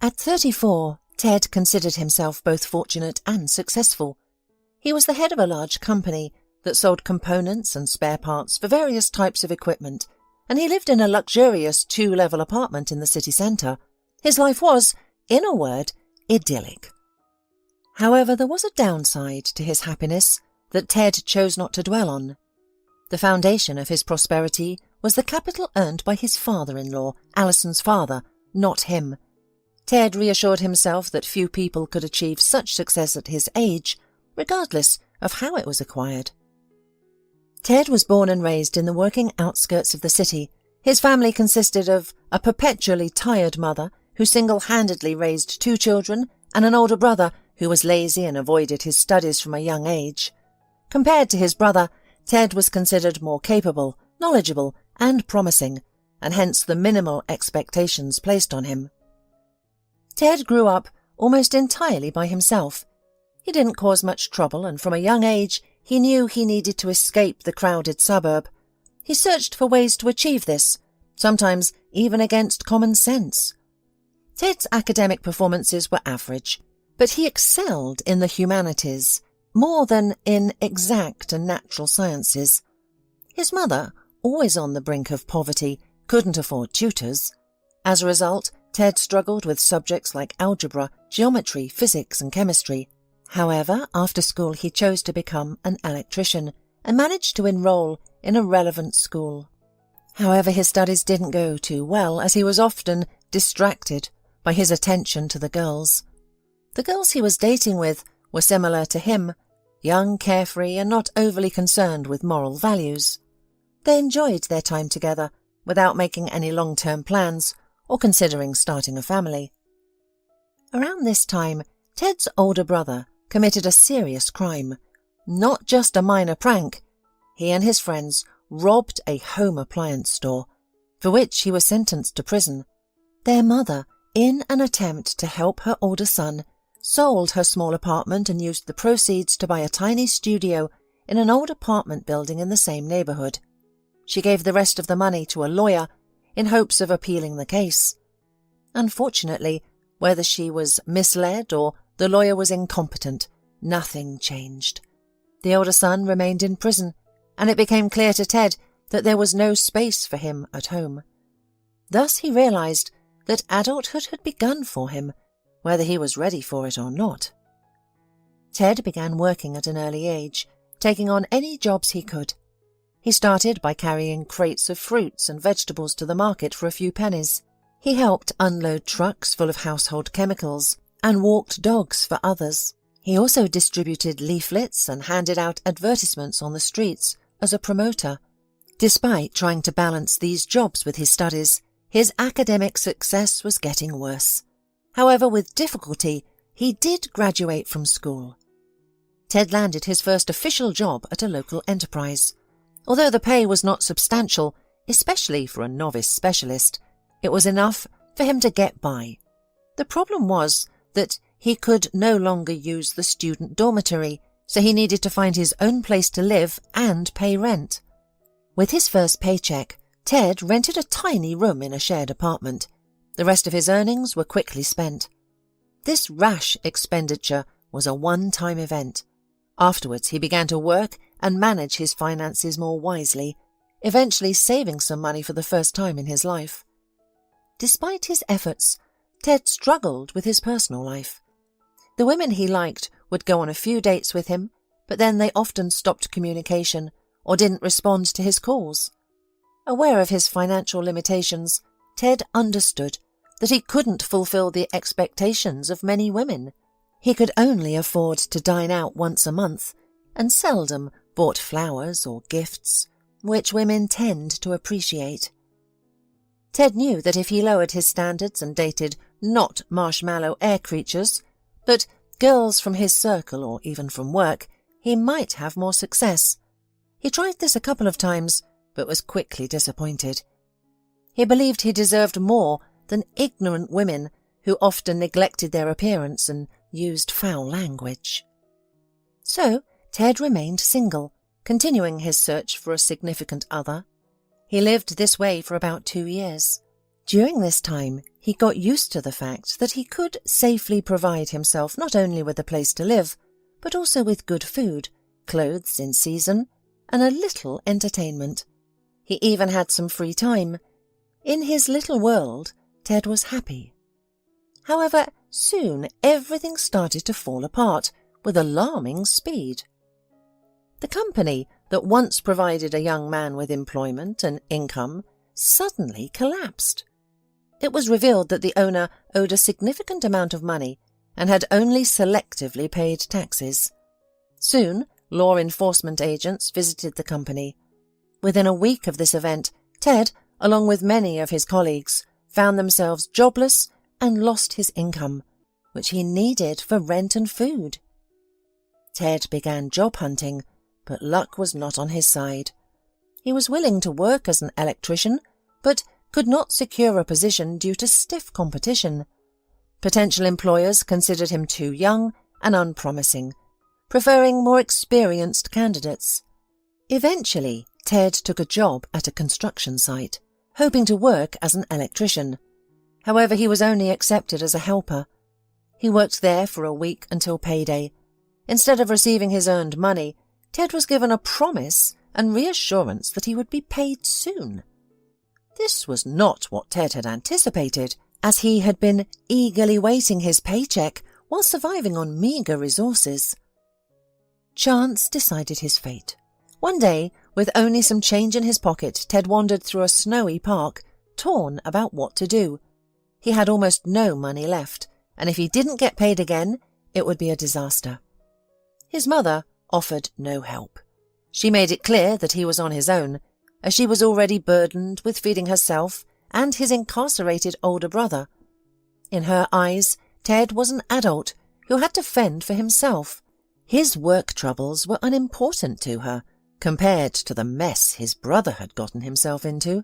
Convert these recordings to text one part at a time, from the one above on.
At 34, Ted considered himself both fortunate and successful. He was the head of a large company that sold components and spare parts for various types of equipment, and he lived in a luxurious 2-level apartment in the city centre. His life was, in a word, idyllic. However, there was a downside to his happiness that Ted chose not to dwell on. The foundation of his prosperity was the capital earned by his father-in-law, Alison's father, not him. Ted reassured himself that few people could achieve such success at his age, regardless of how it was acquired. Ted was born and raised in the working outskirts of the city. His family consisted of a perpetually tired mother who single-handedly raised 2 children and an older brother who was lazy and avoided his studies from a young age. Compared to his brother, Ted was considered more capable, knowledgeable, and promising, and hence the minimal expectations placed on him. Ted grew up almost entirely by himself. He didn't cause much trouble, and from a young age he knew he needed to escape the crowded suburb. He searched for ways to achieve this, sometimes even against common sense. Ted's academic performances were average, but he excelled in the humanities, more than in exact and natural sciences. His mother, always on the brink of poverty, couldn't afford tutors. As a result, Ted struggled with subjects like algebra, geometry, physics and chemistry. However, after school he chose to become an electrician and managed to enroll in a relevant school. However, his studies didn't go too well, as he was often distracted by his attention to the girls. The girls he was dating with were similar to him, young, carefree, and not overly concerned with moral values. They enjoyed their time together without making any long-term plans or considering starting a family. Around this time, Ted's older brother committed a serious crime. Not just a minor prank. He and his friends robbed a home appliance store, for which he was sentenced to prison. Their mother, in an attempt to help her older son, sold her small apartment and used the proceeds to buy a tiny studio in an old apartment building in the same neighbourhood. She gave the rest of the money to a lawyer in hopes of appealing the case. Unfortunately, whether she was misled or the lawyer was incompetent, nothing changed. The older son remained in prison, and it became clear to Ted that there was no space for him at home. Thus he realized that adulthood had begun for him, whether he was ready for it or not. Ted began working at an early age, taking on any jobs he could. He started by carrying crates of fruits and vegetables to the market for a few pennies. He helped unload trucks full of household chemicals and walked dogs for others. He also distributed leaflets and handed out advertisements on the streets as a promoter. Despite trying to balance these jobs with his studies, his academic success was getting worse. However, with difficulty, he did graduate from school. Ted landed his first official job at a local enterprise. Although the pay was not substantial, especially for a novice specialist, it was enough for him to get by. The problem was that he could no longer use the student dormitory, so he needed to find his own place to live and pay rent. With his first paycheck, Ted rented a tiny room in a shared apartment. The rest of his earnings were quickly spent. This rash expenditure was a one-time event. Afterwards, he began to work and manage his finances more wisely, eventually saving some money for the first time in his life. Despite his efforts, Ted struggled with his personal life. The women he liked would go on a few dates with him, but then they often stopped communication or didn't respond to his calls. Aware of his financial limitations, Ted understood that he couldn't fulfill the expectations of many women. He could only afford to dine out once a month, and seldom bought flowers or gifts, which women tend to appreciate. Ted knew that if he lowered his standards and dated not marshmallow air creatures, but girls from his circle or even from work, he might have more success. He tried this a couple of times, but was quickly disappointed. He believed he deserved more than ignorant women who often neglected their appearance and used foul language. So Ted remained single, continuing his search for a significant other. He lived this way for about 2 years. During this time, he got used to the fact that he could safely provide himself not only with a place to live, but also with good food, clothes in season, and a little entertainment. He even had some free time. In his little world, Ted was happy. However, soon everything started to fall apart with alarming speed. The company that once provided a young man with employment and income suddenly collapsed. It was revealed that the owner owed a significant amount of money and had only selectively paid taxes. Soon, law enforcement agents visited the company. Within a week of this event, Ted, along with many of his colleagues, found themselves jobless and lost his income, which he needed for rent and food. Ted began job hunting, but luck was not on his side. He was willing to work as an electrician, but could not secure a position due to stiff competition. Potential employers considered him too young and unpromising, preferring more experienced candidates. Eventually, Ted took a job at a construction site, hoping to work as an electrician. However, he was only accepted as a helper. He worked there for a week until payday. Instead of receiving his earned money, Ted was given a promise and reassurance that he would be paid soon. This was not what Ted had anticipated, as he had been eagerly waiting his paycheck while surviving on meagre resources. Chance decided his fate. One day, with only some change in his pocket, Ted wandered through a snowy park, torn about what to do. He had almost no money left, and if he didn't get paid again, it would be a disaster. His mother offered no help. She made it clear that he was on his own, as she was already burdened with feeding herself and his incarcerated older brother. In her eyes, Ted was an adult who had to fend for himself. His work troubles were unimportant to her, compared to the mess his brother had gotten himself into.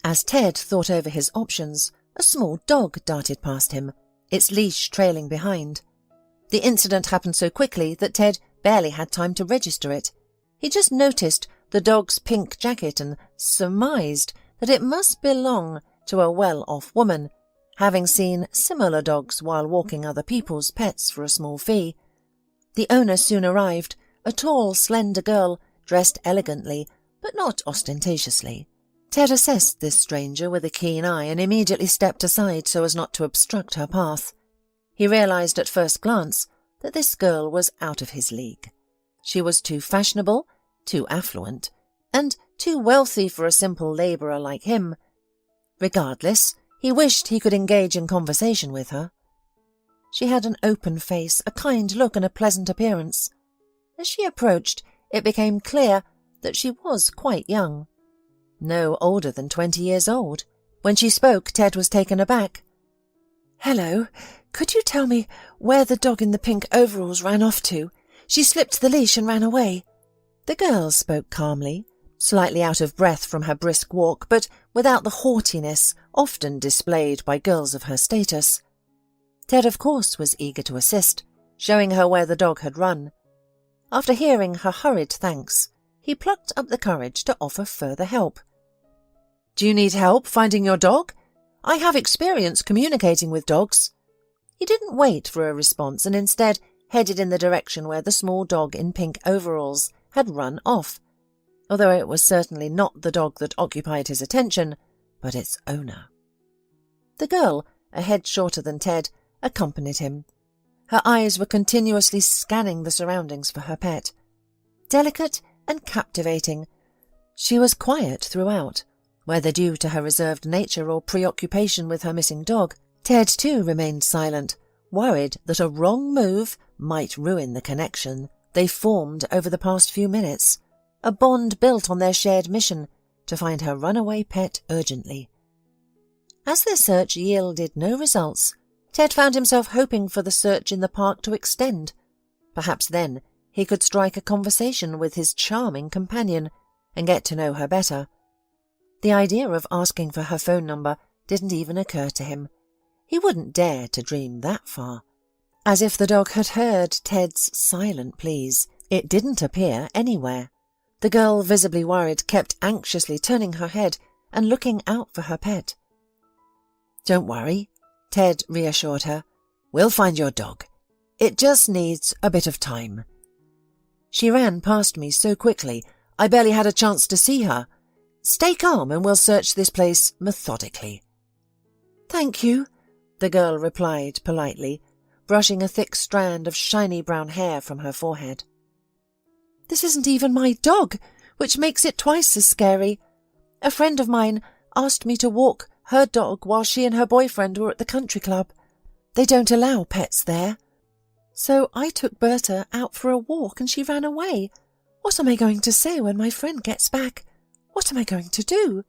As Ted thought over his options, a small dog darted past him, its leash trailing behind. The incident happened so quickly that Ted barely had time to register it. He just noticed the dog's pink jacket and surmised that it must belong to a well-off woman, having seen similar dogs while walking other people's pets for a small fee. The owner soon arrived, a tall, slender girl, dressed elegantly, but not ostentatiously. Ted assessed this stranger with a keen eye and immediately stepped aside so as not to obstruct her path. He realized at first glance that this girl was out of his league. She was too fashionable, too affluent, and too wealthy for a simple labourer like him. Regardless, he wished he could engage in conversation with her. She had an open face, a kind look, and a pleasant appearance. As she approached, it became clear that she was quite young. No older than 20 years old. When she spoke, Ted was taken aback. "Hello, could you tell me where the dog in the pink overalls ran off to? She slipped the leash and ran away." The girl spoke calmly, slightly out of breath from her brisk walk, but without the haughtiness often displayed by girls of her status. Ted, of course, was eager to assist, showing her where the dog had run. After hearing her hurried thanks, he plucked up the courage to offer further help. "Do you need help finding your dog? I have experience communicating with dogs." He didn't wait for a response and instead headed in the direction where the small dog in pink overalls had run off, although it was certainly not the dog that occupied his attention, but its owner. The girl, a head shorter than Ted, accompanied him. Her eyes were continuously scanning the surroundings for her pet. Delicate and captivating, she was quiet throughout, whether due to her reserved nature or preoccupation with her missing dog. Ted too remained silent, worried that a wrong move might ruin the connection they formed over the past few minutes, a bond built on their shared mission to find her runaway pet urgently. As their search yielded no results, Ted found himself hoping for the search in the park to extend. Perhaps then he could strike a conversation with his charming companion and get to know her better. The idea of asking for her phone number didn't even occur to him. He wouldn't dare to dream that far. As if the dog had heard Ted's silent pleas, it didn't appear anywhere. The girl, visibly worried, kept anxiously turning her head and looking out for her pet. "Don't worry," Ted reassured her. "We'll find your dog. It just needs a bit of time." She ran past me so quickly I barely had a chance to see her. "Stay calm and we'll search this place methodically." "Thank you," the girl replied politely, brushing a thick strand of shiny brown hair from her forehead. "This isn't even my dog, which makes it twice as scary. A friend of mine asked me to walk her dog while she and her boyfriend were at the country club. They don't allow pets there. So I took Berta out for a walk and she ran away. What am I going to say when my friend gets back? What am I going to do?"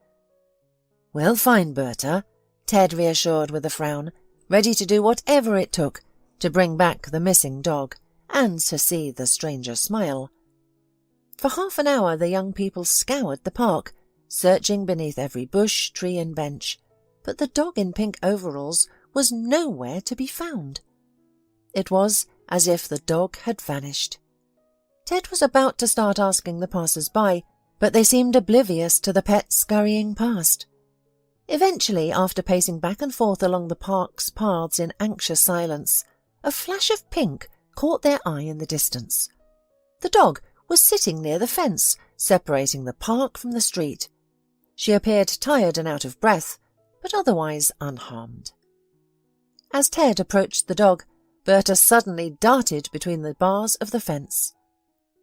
"We'll find Berta," Ted reassured with a frown, ready to do whatever it took to bring back the missing dog and to see the stranger smile. For half an hour the young people scoured the park, searching beneath every bush, tree and bench, but the dog in pink overalls was nowhere to be found. It was as if the dog had vanished. Ted was about to start asking the passers-by, but they seemed oblivious to the pet scurrying past. Eventually, after pacing back and forth along the park's paths in anxious silence, a flash of pink caught their eye in the distance. The dog was sitting near the fence, separating the park from the street. She appeared tired and out of breath, but otherwise unharmed. As Ted approached the dog, Berta suddenly darted between the bars of the fence.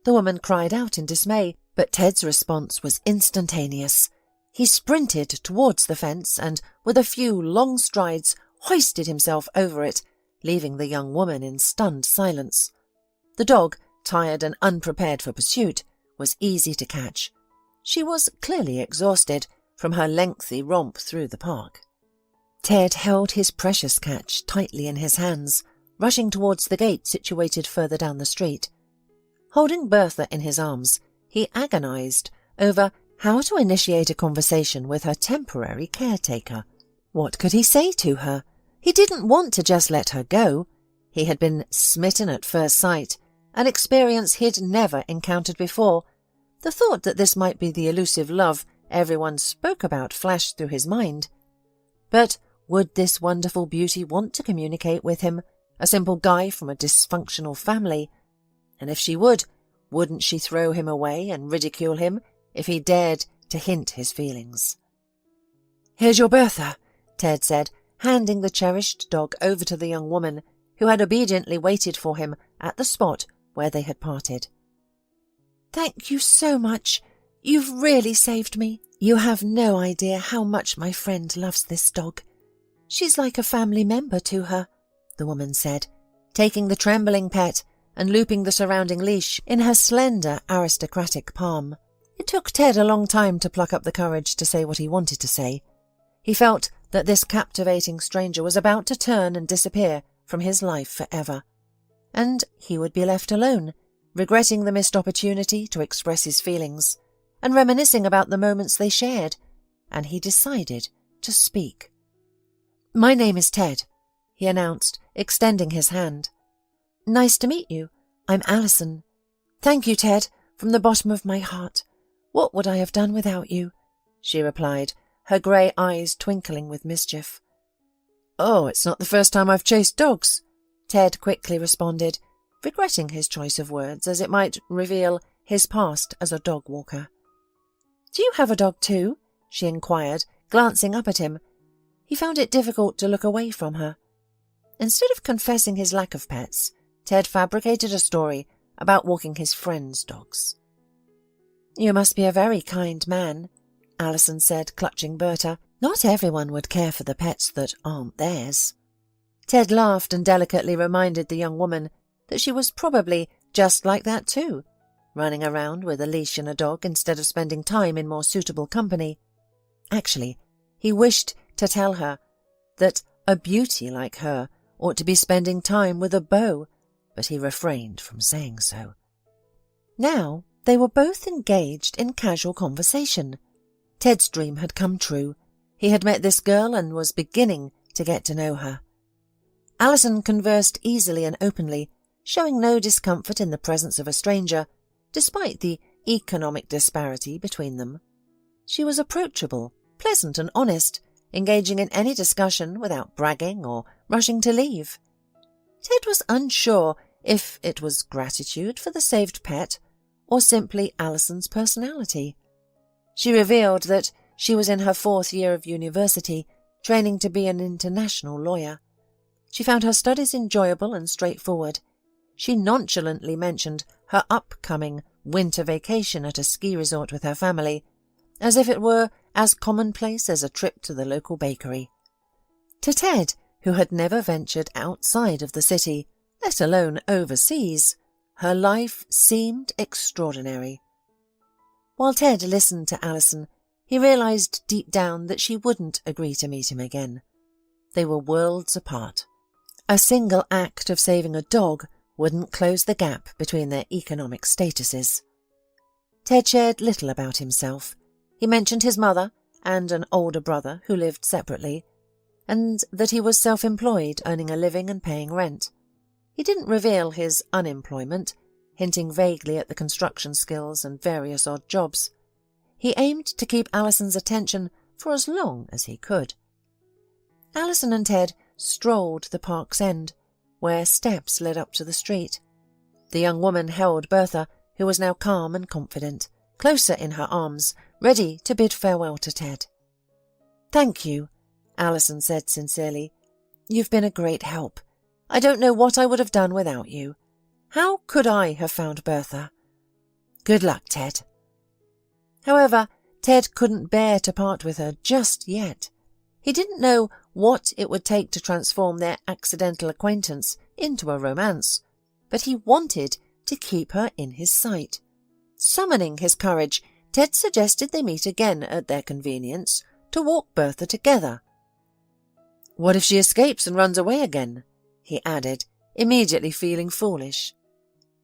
The woman cried out in dismay, but Ted's response was instantaneous. He sprinted towards the fence and, with a few long strides, hoisted himself over it, leaving the young woman in stunned silence. The dog, tired and unprepared for pursuit, was easy to catch. She was clearly exhausted from her lengthy romp through the park. Ted held his precious catch tightly in his hands, rushing towards the gate situated further down the street. Holding Bertha in his arms, he agonized over how to initiate a conversation with her temporary caretaker. What could he say to her? He didn't want to just let her go. He had been smitten at first sight, an experience he'd never encountered before. The thought that this might be the elusive love everyone spoke about flashed through his mind. But would this wonderful beauty want to communicate with him, a simple guy from a dysfunctional family? And if she would, wouldn't she throw him away and ridicule him if he dared to hint his feelings? "Here's your Bertha," Ted said, handing the cherished dog over to the young woman, who had obediently waited for him at the spot where they had parted. "Thank you so much. You've really saved me. You have no idea how much my friend loves this dog. She's like a family member to her," the woman said, taking the trembling pet and looping the surrounding leash in her slender, aristocratic palm. It took Ted a long time to pluck up the courage to say what he wanted to say. He felt that this captivating stranger was about to turn and disappear from his life forever, and he would be left alone, regretting the missed opportunity to express his feelings, and reminiscing about the moments they shared, and he decided to speak. "My name is Ted," he announced, extending his hand. "Nice to meet you. I'm Alison." "Thank you, Ted, from the bottom of my heart. What would I have done without you?" she replied, her grey eyes twinkling with mischief. "Oh, it's not the first time I've chased dogs," Ted quickly responded, regretting his choice of words as it might reveal his past as a dog walker. "Do you have a dog too?" she inquired, glancing up at him. He found it difficult to look away from her. Instead of confessing his lack of pets, Ted fabricated a story about walking his friend's dogs. "You must be a very kind man," Alison said, clutching Berta. "Not everyone would care for the pets that aren't theirs." Ted laughed and delicately reminded the young woman that she was probably just like that too, running around with a leash and a dog instead of spending time in more suitable company. Actually, he wished to tell her that a beauty like her ought to be spending time with a beau, but he refrained from saying so. Now they were both engaged in casual conversation. Ted's dream had come true. He had met this girl and was beginning to get to know her. Alison conversed easily and openly, showing no discomfort in the presence of a stranger, despite the economic disparity between them. She was approachable, pleasant and honest, engaging in any discussion without bragging or rushing to leave. Ted was unsure if it was gratitude for the saved pet or simply Alison's personality. She revealed that she was in her 4th year of university, training to be an international lawyer. She found her studies enjoyable and straightforward. She nonchalantly mentioned her upcoming winter vacation at a ski resort with her family, as if it were as commonplace as a trip to the local bakery. To Ted, who had never ventured outside of the city, let alone overseas, her life seemed extraordinary. While Ted listened to Alison, he realized deep down that she wouldn't agree to meet him again. They were worlds apart. A single act of saving a dog wouldn't close the gap between their economic statuses. Ted shared little about himself. He mentioned his mother and an older brother who lived separately, and that he was self-employed, earning a living and paying rent. He didn't reveal his unemployment, hinting vaguely at the construction skills and various odd jobs. He aimed to keep Alison's attention for as long as he could. Alison and Ted strolled the park's end, where steps led up to the street. The young woman held Bertha, who was now calm and confident, closer in her arms, ready to bid farewell to Ted. "Thank you," Alison said sincerely. "You've been a great help. I don't know what I would have done without you. How could I have found Bertha? Good luck, Ted." However, Ted couldn't bear to part with her just yet. He didn't know what it would take to transform their accidental acquaintance into a romance, but he wanted to keep her in his sight. Summoning his courage, Ted suggested they meet again at their convenience to walk Bertha together. "What if she escapes and runs away again?" he added, immediately feeling foolish.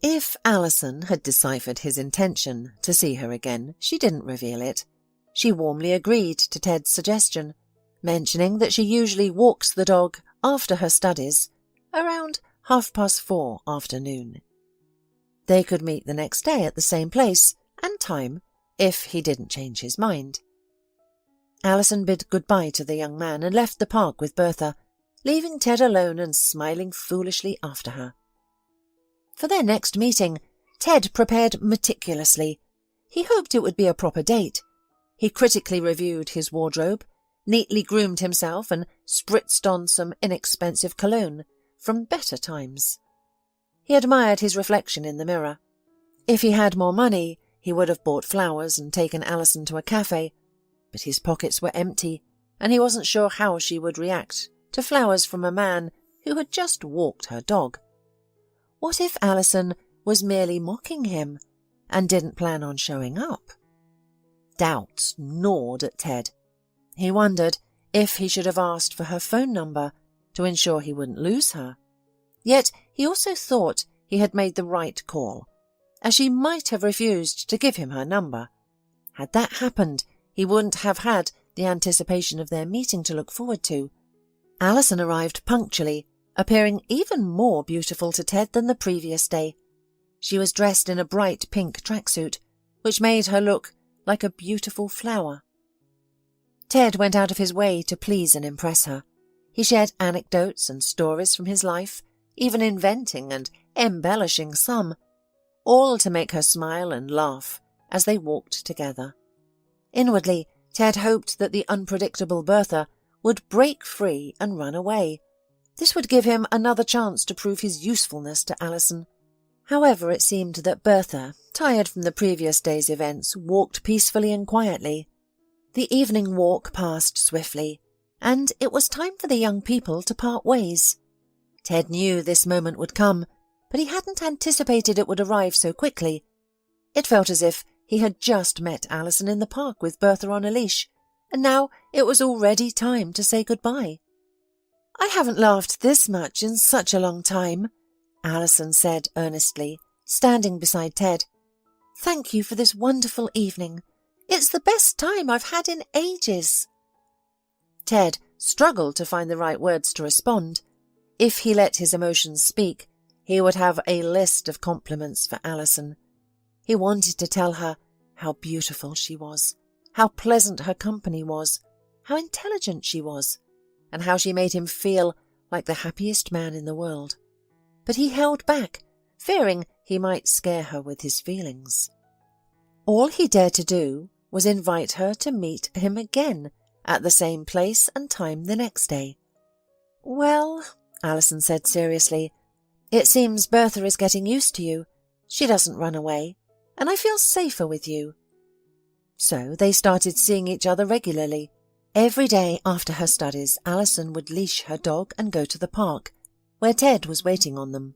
If Alison had deciphered his intention to see her again, she didn't reveal it. She warmly agreed to Ted's suggestion, mentioning that she usually walks the dog after her studies, around 4:30 afternoon. They could meet the next day at the same place and time if he didn't change his mind. Alison bid goodbye to the young man and left the park with Bertha, leaving Ted alone and smiling foolishly after her. For their next meeting, Ted prepared meticulously. He hoped it would be a proper date. He critically reviewed his wardrobe, neatly groomed himself and spritzed on some inexpensive cologne from better times. He admired his reflection in the mirror. If he had more money, he would have bought flowers and taken Alison to a cafe, but his pockets were empty, and he wasn't sure how she would react to flowers from a man who had just walked her dog. What if Alison was merely mocking him and didn't plan on showing up? Doubts gnawed at Ted. He wondered if he should have asked for her phone number to ensure he wouldn't lose her. Yet he also thought he had made the right call, as she might have refused to give him her number. Had that happened, he wouldn't have had the anticipation of their meeting to look forward to. Alison arrived punctually, appearing even more beautiful to Ted than the previous day. She was dressed in a bright pink tracksuit, which made her look like a beautiful flower. Ted went out of his way to please and impress her. He shared anecdotes and stories from his life, even inventing and embellishing some, all to make her smile and laugh as they walked together. Inwardly, Ted hoped that the unpredictable Bertha would break free and run away. This would give him another chance to prove his usefulness to Alison. However, it seemed that Bertha, tired from the previous day's events, walked peacefully and quietly. The evening walk passed swiftly, and it was time for the young people to part ways. Ted knew this moment would come, but he hadn't anticipated it would arrive so quickly. It felt as if he had just met Alison in the park with Bertha on a leash, and now it was already time to say goodbye. "I haven't laughed this much in such a long time," Alison said earnestly, standing beside Ted. "Thank you for this wonderful evening. It's the best time I've had in ages." Ted struggled to find the right words to respond. If he let his emotions speak, he would have a list of compliments for Alison. He wanted to tell her how beautiful she was, how pleasant her company was, how intelligent she was, and how she made him feel like the happiest man in the world. But he held back, fearing he might scare her with his feelings. All he dared to do was invite her to meet him again at the same place and time the next day. "Well," Alison said seriously, "it seems Bertha is getting used to you. She doesn't run away, and I feel safer with you." So they started seeing each other regularly. Every day after her studies, Alison would leash her dog and go to the park, where Ted was waiting on them.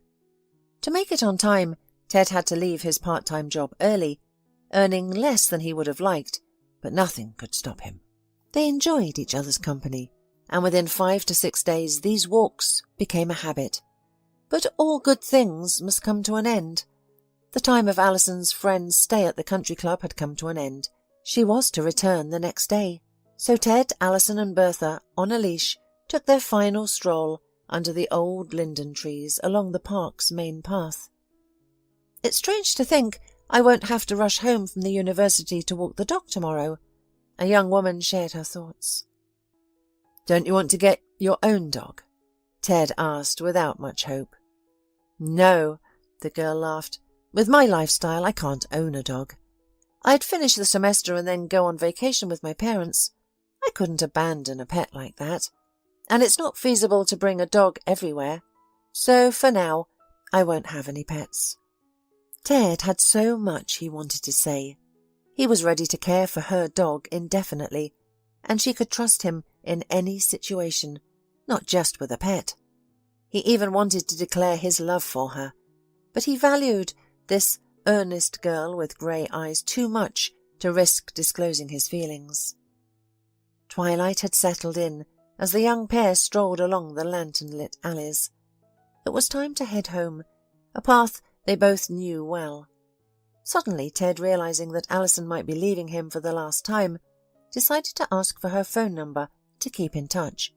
To make it on time, Ted had to leave his part-time job early, earning less than he would have liked, but nothing could stop him. They enjoyed each other's company, and within 5 to 6 days these walks became a habit. But all good things must come to an end. The time of Alison's friend's stay at the country club had come to an end. She was to return the next day. So Ted, Alison and Bertha, on a leash, took their final stroll under the old linden trees along the park's main path. "It's strange to think I won't have to rush home from the university to walk the dog tomorrow," a young woman shared her thoughts. "Don't you want to get your own dog?" Ted asked without much hope. "No," the girl laughed. "With my lifestyle, I can't own a dog. I'd finish the semester and then go on vacation with my parents. I couldn't abandon a pet like that. And it's not feasible to bring a dog everywhere. So for now, I won't have any pets." Ted had so much he wanted to say. He was ready to care for her dog indefinitely, and she could trust him in any situation, not just with a pet. He even wanted to declare his love for her, but he valued this earnest girl with grey eyes too much to risk disclosing his feelings. Twilight had settled in as the young pair strolled along the lantern-lit alleys. It was time to head home, a path they both knew well. Suddenly, Ted, realizing that Alison might be leaving him for the last time, decided to ask for her phone number to keep in touch.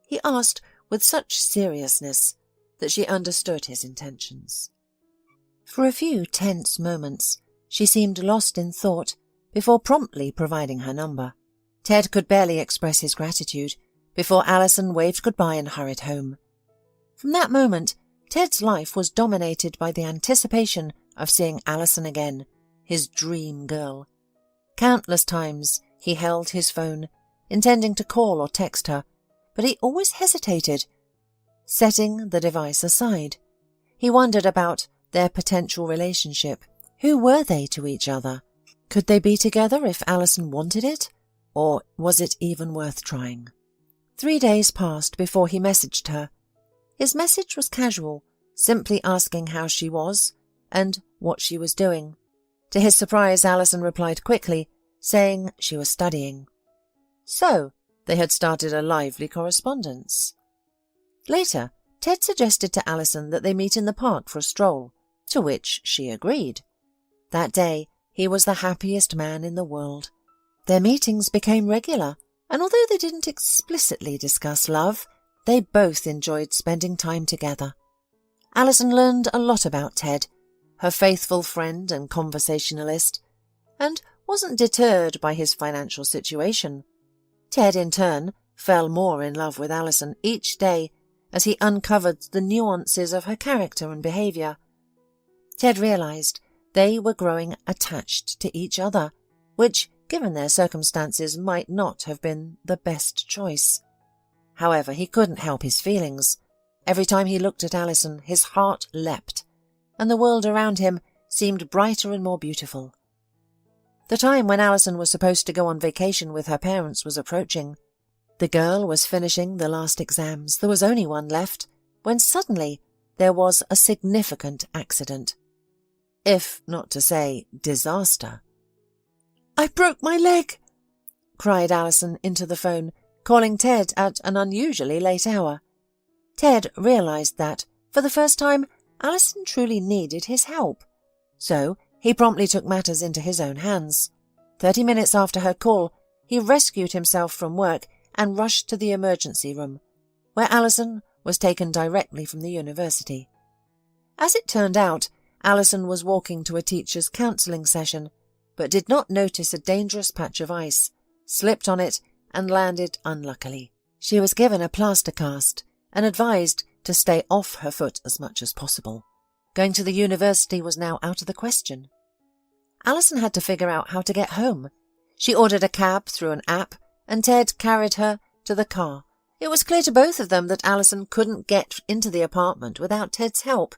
He asked with such seriousness that she understood his intentions. For a few tense moments, she seemed lost in thought before promptly providing her number. Ted could barely express his gratitude before Alison waved goodbye and hurried home. From that moment, Ted's life was dominated by the anticipation of seeing Alison again, his dream girl. Countless times he held his phone, intending to call or text her, but he always hesitated. Setting the device aside, he wondered about their potential relationship. Who were they to each other? Could they be together if Alison wanted it? Or was it even worth trying? 3 days passed before he messaged her. His message was casual, simply asking how she was and what she was doing. To his surprise, Alison replied quickly, saying she was studying. So, they had started a lively correspondence. Later, Ted suggested to Alison that they meet in the park for a stroll, to which she agreed. That day, he was the happiest man in the world. Their meetings became regular, and although they didn't explicitly discuss love, they both enjoyed spending time together. Alison learned a lot about Ted, her faithful friend and conversationalist, and wasn't deterred by his financial situation. Ted, in turn, fell more in love with Alison each day as he uncovered the nuances of her character and behaviour. Ted realised they were growing attached to each other, which, given their circumstances, might not have been the best choice. However, he couldn't help his feelings. Every time he looked at Alison, his heart leapt, and the world around him seemed brighter and more beautiful. The time when Alison was supposed to go on vacation with her parents was approaching. The girl was finishing the last exams. There was only one left, when suddenly there was a significant accident. If not to say disaster. "I broke my leg!" cried Alison into the phone, calling Ted at an unusually late hour. Ted realised that, for the first time, Alison truly needed his help. So he promptly took matters into his own hands. 30 minutes after her call, he rescued himself from work and rushed to the emergency room, where Alison was taken directly from the university. As it turned out, Alison was walking to a teacher's counselling session, but did not notice a dangerous patch of ice, slipped on it, and landed unluckily. She was given a plaster cast and advised to stay off her foot as much as possible. Going to the university was now out of the question. Alison had to figure out how to get home. She ordered a cab through an app, and Ted carried her to the car. It was clear to both of them that Alison couldn't get into the apartment without Ted's help,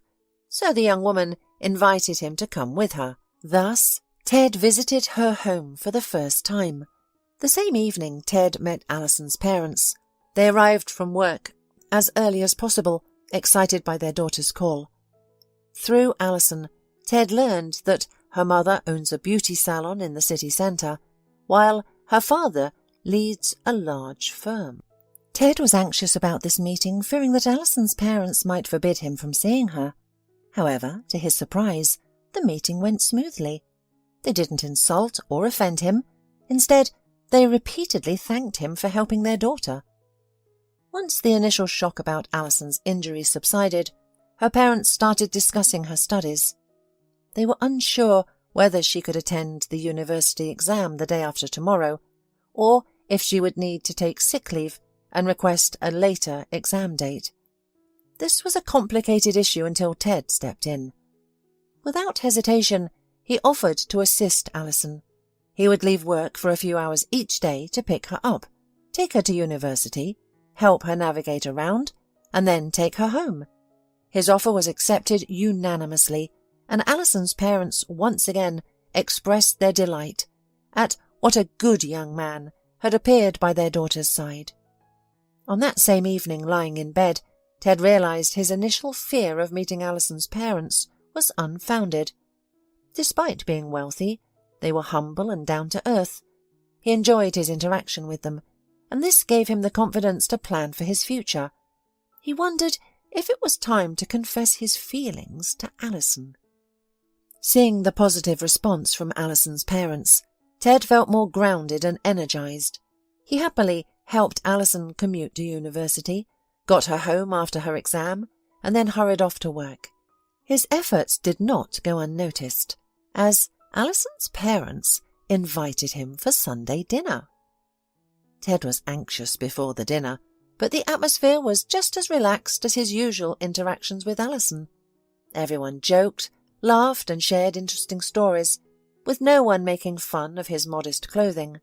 so the young woman invited him to come with her. Thus, Ted visited her home for the first time. The same evening, Ted met Alison's parents. They arrived from work as early as possible, excited by their daughter's call. Through Alison, Ted learned that her mother owns a beauty salon in the city centre, while her father leads a large firm. Ted was anxious about this meeting, fearing that Alison's parents might forbid him from seeing her. However, to his surprise, the meeting went smoothly. They didn't insult or offend him. Instead, they repeatedly thanked him for helping their daughter. Once the initial shock about Alison's injury subsided, her parents started discussing her studies. They were unsure whether she could attend the university exam the day after tomorrow, or if she would need to take sick leave and request a later exam date. This was a complicated issue until Ted stepped in. Without hesitation, he offered to assist Alison. He would leave work for a few hours each day to pick her up, take her to university, help her navigate around, and then take her home. His offer was accepted unanimously, and Alison's parents once again expressed their delight at what a good young man had appeared by their daughter's side. On that same evening, lying in bed, Ted realized his initial fear of meeting Alison's parents was unfounded. Despite being wealthy, they were humble and down to earth. He enjoyed his interaction with them, and this gave him the confidence to plan for his future. He wondered if it was time to confess his feelings to Alison. Seeing the positive response from Alison's parents, Ted felt more grounded and energized. He happily helped Alison commute to university, got her home after her exam, and then hurried off to work. His efforts did not go unnoticed, as Alison's parents invited him for Sunday dinner. Ted was anxious before the dinner, but the atmosphere was just as relaxed as his usual interactions with Alison. Everyone joked, laughed, and shared interesting stories, with no one making fun of his modest clothing.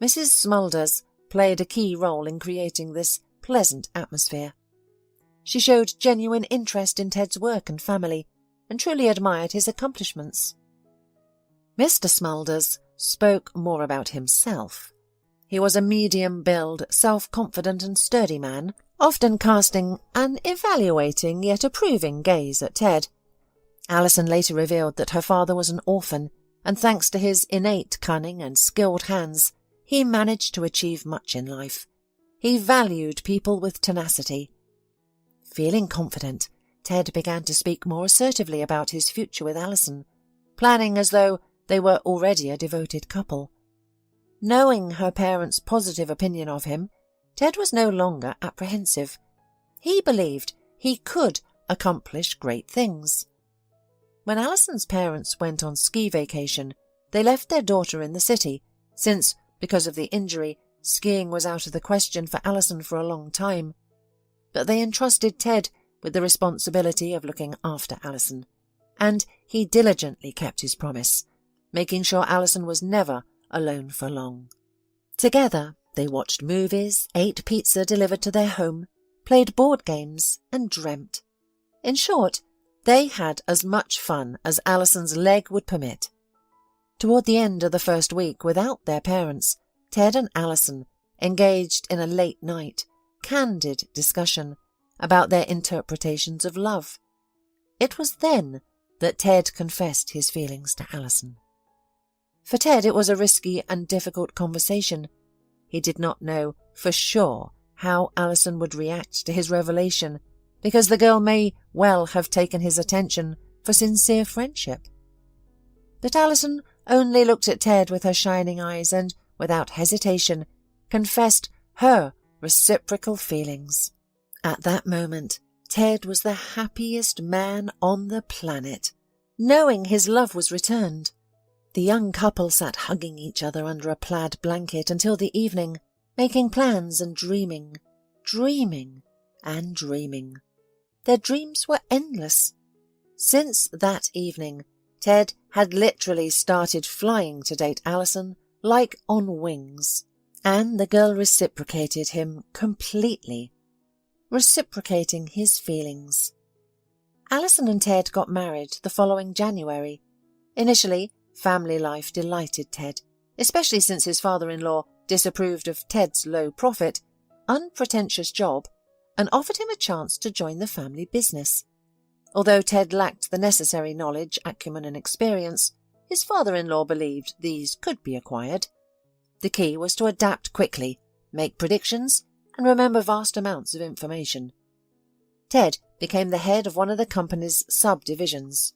Mrs. Smulders played a key role in creating this pleasant atmosphere. She showed genuine interest in Ted's work and family, and truly admired his accomplishments. Mr. Smulders spoke more about himself. He was a medium-build, self-confident and sturdy man, often casting an evaluating yet approving gaze at Ted. Alison later revealed that her father was an orphan, and thanks to his innate cunning and skilled hands, he managed to achieve much in life. He valued people with tenacity. Feeling confident, Ted began to speak more assertively about his future with Alison, planning as though they were already a devoted couple. Knowing her parents' positive opinion of him, Ted was no longer apprehensive. He believed he could accomplish great things. When Alison's parents went on ski vacation, they left their daughter in the city, since, because of the injury, skiing was out of the question for Alison for a long time. But they entrusted Ted with the responsibility of looking after Alison, and he diligently kept his promise, making sure Alison was never alone for long. Together, they watched movies, ate pizza delivered to their home, played board games, and dreamt. In short, they had as much fun as Alison's leg would permit. Toward the end of the first week without their parents, Ted and Alison engaged in a late-night, candid discussion about their interpretations of love. It was then that Ted confessed his feelings to Alison. For Ted, it was a risky and difficult conversation. He did not know for sure how Alison would react to his revelation, because the girl may well have taken his attention for sincere friendship. But Alison only looked at Ted with her shining eyes and, without hesitation, confessed her reciprocal feelings. At that moment, Ted was the happiest man on the planet, knowing his love was returned. The young couple sat hugging each other under a plaid blanket until the evening, making plans and dreaming, dreaming and dreaming. Their dreams were endless. Since that evening, Ted had literally started flying to date Alison like on wings, and the girl reciprocated him completely, reciprocating his feelings. Alison and Ted got married the following January. Initially, family life delighted Ted, especially since his father-in-law disapproved of Ted's low-profit, unpretentious job and offered him a chance to join the family business. Although Ted lacked the necessary knowledge, acumen and experience, his father-in-law believed these could be acquired. The key was to adapt quickly, make predictions, and remember vast amounts of information. Ted became the head of one of the company's subdivisions.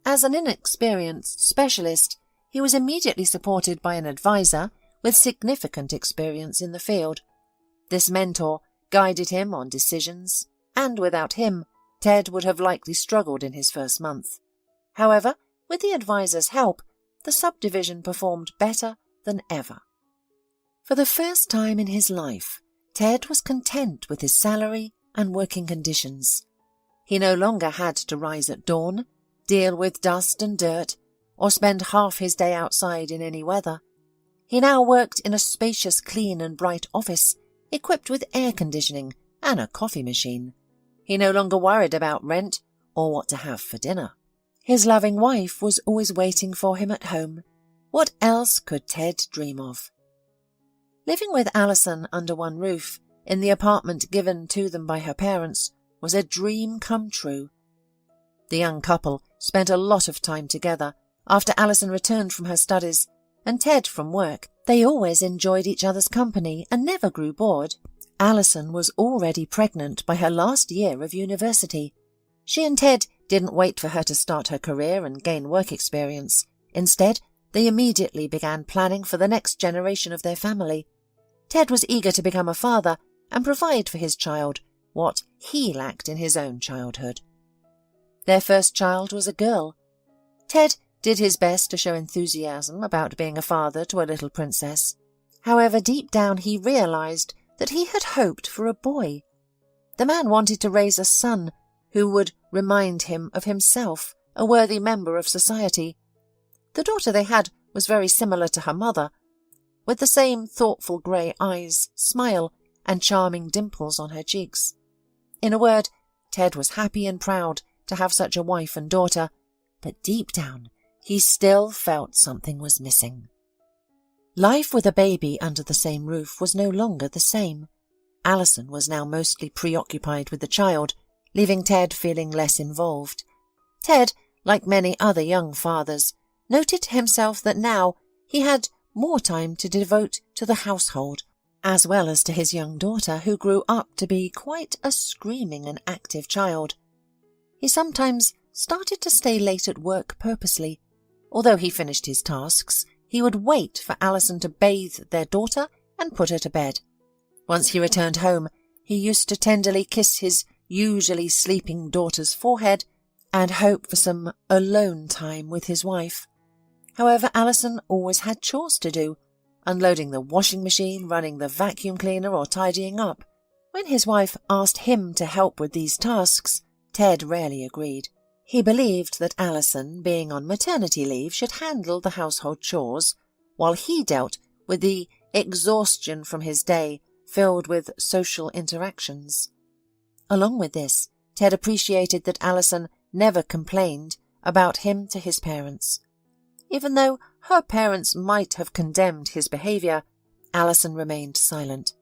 As an inexperienced specialist, he was immediately supported by an advisor with significant experience in the field. This mentor guided him on decisions, and without him, Ted would have likely struggled in his first month. However, with the advisor's help, the subdivision performed better than ever. For the first time in his life, Ted was content with his salary and working conditions. He no longer had to rise at dawn, deal with dust and dirt, or spend half his day outside in any weather. He now worked in a spacious, clean and bright office, equipped with air conditioning and a coffee machine. He no longer worried about rent or what to have for dinner. His loving wife was always waiting for him at home. What else could Ted dream of? Living with Alison under one roof, in the apartment given to them by her parents, was a dream come true. The young couple spent a lot of time together after Alison returned from her studies and Ted from work. They always enjoyed each other's company and never grew bored. Alison was already pregnant by her last year of university. She and Ted didn't wait for her to start her career and gain work experience. Instead, they immediately began planning for the next generation of their family. Ted was eager to become a father and provide for his child what he lacked in his own childhood. Their first child was a girl. Ted did his best to show enthusiasm about being a father to a little princess. However, deep down he realized that he had hoped for a boy. The man wanted to raise a son who would remind him of himself, a worthy member of society. The daughter they had was very similar to her mother, with the same thoughtful grey eyes, smile, and charming dimples on her cheeks. In a word, Ted was happy and proud to have such a wife and daughter, but deep down he still felt something was missing. Life with a baby under the same roof was no longer the same. Alison was now mostly preoccupied with the child, leaving Ted feeling less involved. Ted, like many other young fathers, noted himself that now he had more time to devote to the household, as well as to his young daughter, who grew up to be quite a screaming and active child. He sometimes started to stay late at work purposely. Although he finished his tasks, he would wait for Alison to bathe their daughter and put her to bed. Once he returned home, he used to tenderly kiss his usually sleeping daughter's forehead and hope for some alone time with his wife. However, Alison always had chores to do, unloading the washing machine, running the vacuum cleaner or tidying up. When his wife asked him to help with these tasks, Ted rarely agreed. He believed that Alison, being on maternity leave, should handle the household chores, while he dealt with the exhaustion from his day filled with social interactions. Along with this, Ted appreciated that Alison never complained about him to his parents. Even though her parents might have condemned his behaviour, Alison remained silent.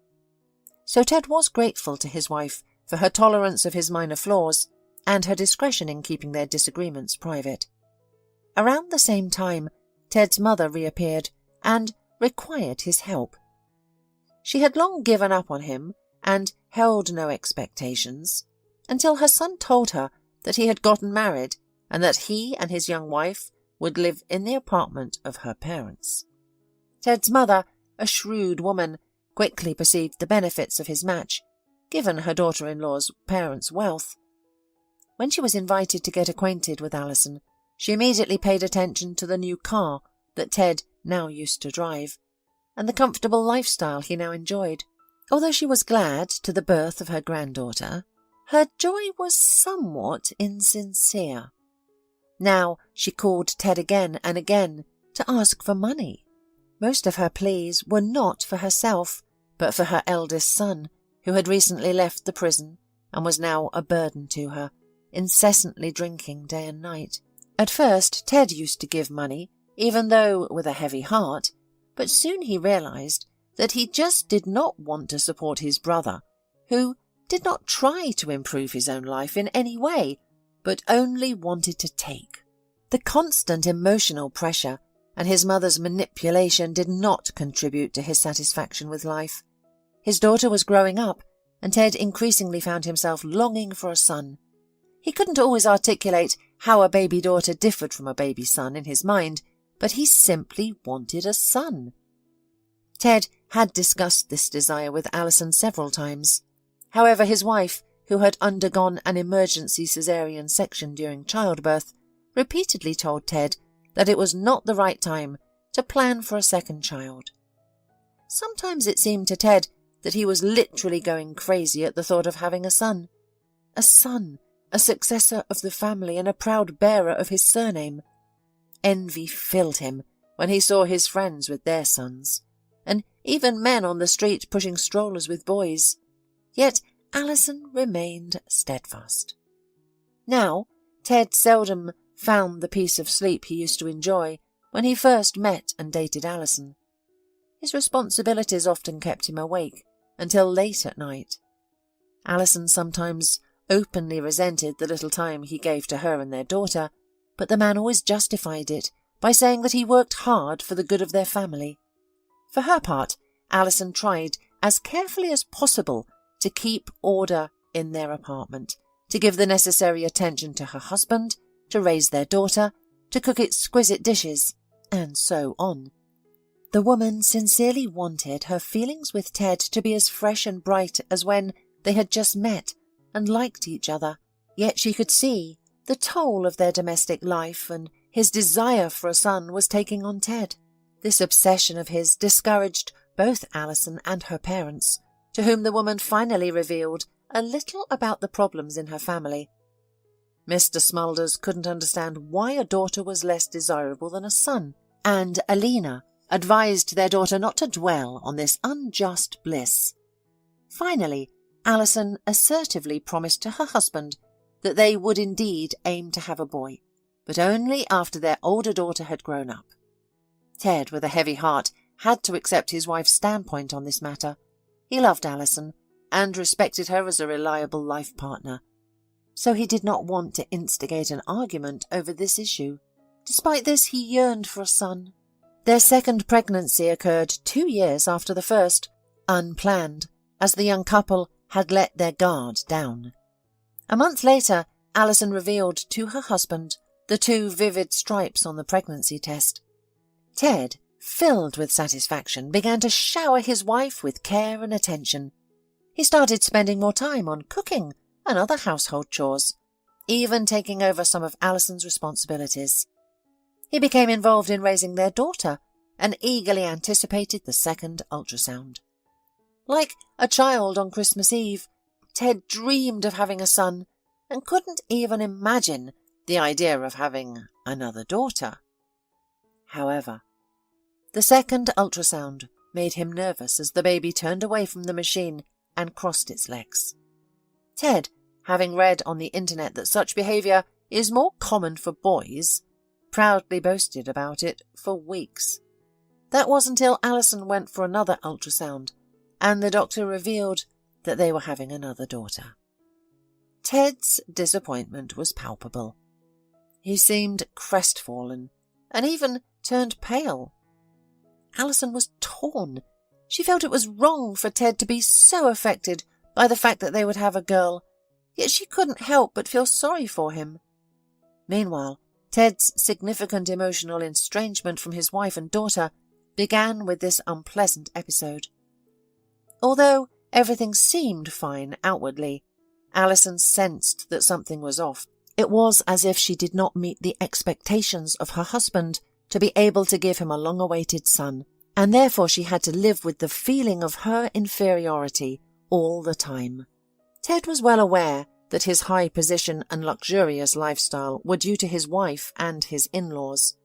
So Ted was grateful to his wife for her tolerance of his minor flaws and her discretion in keeping their disagreements private. Around the same time, Ted's mother reappeared and required his help. She had long given up on him and held no expectations, until her son told her that he had gotten married and that he and his young wife would live in the apartment of her parents. Ted's mother, a shrewd woman, quickly perceived the benefits of his match, given her daughter-in-law's parents' wealth. When she was invited to get acquainted with Alison, she immediately paid attention to the new car that Ted now used to drive, and the comfortable lifestyle he now enjoyed. Although she was glad to the birth of her granddaughter, her joy was somewhat insincere. Now she called Ted again and again to ask for money. Most of her pleas were not for herself, but for her eldest son, who had recently left the prison and was now a burden to her, incessantly drinking day and night. At first Ted used to give money, even though with a heavy heart, but soon he realized that he just did not want to support his brother, who did not try to improve his own life in any way, but only wanted to take. The constant emotional pressure and his mother's manipulation did not contribute to his satisfaction with life. His daughter was growing up, and Ted increasingly found himself longing for a son. He couldn't always articulate how a baby daughter differed from a baby son in his mind, but he simply wanted a son. Ted had discussed this desire with Alison several times. However, his wife, who had undergone an emergency caesarean section during childbirth, repeatedly told Ted that it was not the right time to plan for a second child. Sometimes it seemed to Ted that he was literally going crazy at the thought of having a son, a successor of the family and a proud bearer of his surname. Envy filled him when he saw his friends with their sons, and even men on the street pushing strollers with boys. Yet Alison remained steadfast. Now, Ted seldom found the peace of sleep he used to enjoy when he first met and dated Alison. His responsibilities often kept him awake until late at night. Alison sometimes openly resented the little time he gave to her and their daughter, but the man always justified it by saying that he worked hard for the good of their family. For her part, Alison tried as carefully as possible to keep order in their apartment, to give the necessary attention to her husband, to raise their daughter, to cook exquisite dishes, and so on. The woman sincerely wanted her feelings with Ted to be as fresh and bright as when they had just met and liked each other, yet she could see the toll of their domestic life, and his desire for a son was taking on Ted. This obsession of his discouraged both Alison and her parents, to whom the woman finally revealed a little about the problems in her family. Mr. Smulders couldn't understand why a daughter was less desirable than a son, and Alina advised their daughter not to dwell on this unjust bliss. Finally, Alison assertively promised to her husband that they would indeed aim to have a boy, but only after their older daughter had grown up. Ted, with a heavy heart, had to accept his wife's standpoint on this matter. He loved Alison and respected her as a reliable life partner, so he did not want to instigate an argument over this issue. Despite this, he yearned for a son. Their second pregnancy occurred 2 years after the first, unplanned, as the young couple had let their guard down. A month later, Alison revealed to her husband the 2 vivid stripes on the pregnancy test. Ted, filled with satisfaction, began to shower his wife with care and attention. He started spending more time on cooking and other household chores, even taking over some of Alison's responsibilities. He became involved in raising their daughter and eagerly anticipated the second ultrasound. Like a child on Christmas Eve, Ted dreamed of having a son and couldn't even imagine the idea of having another daughter. However, the second ultrasound made him nervous as the baby turned away from the machine and crossed its legs. Ted, having read on the internet that such behaviour is more common for boys, proudly boasted about it for weeks. That was until Alison went for another ultrasound, and the doctor revealed that they were having another daughter. Ted's disappointment was palpable. He seemed crestfallen, and even turned pale. Alison was torn. She felt it was wrong for Ted to be so affected by the fact that they would have a girl, yet she couldn't help but feel sorry for him. Meanwhile, Ted's significant emotional estrangement from his wife and daughter began with this unpleasant episode. Although everything seemed fine outwardly, Alison sensed that something was off. It was as if she did not meet the expectations of her husband to be able to give him a long-awaited son, and therefore she had to live with the feeling of her inferiority all the time. Ted was well aware that his high position and luxurious lifestyle were due to his wife and his in-laws.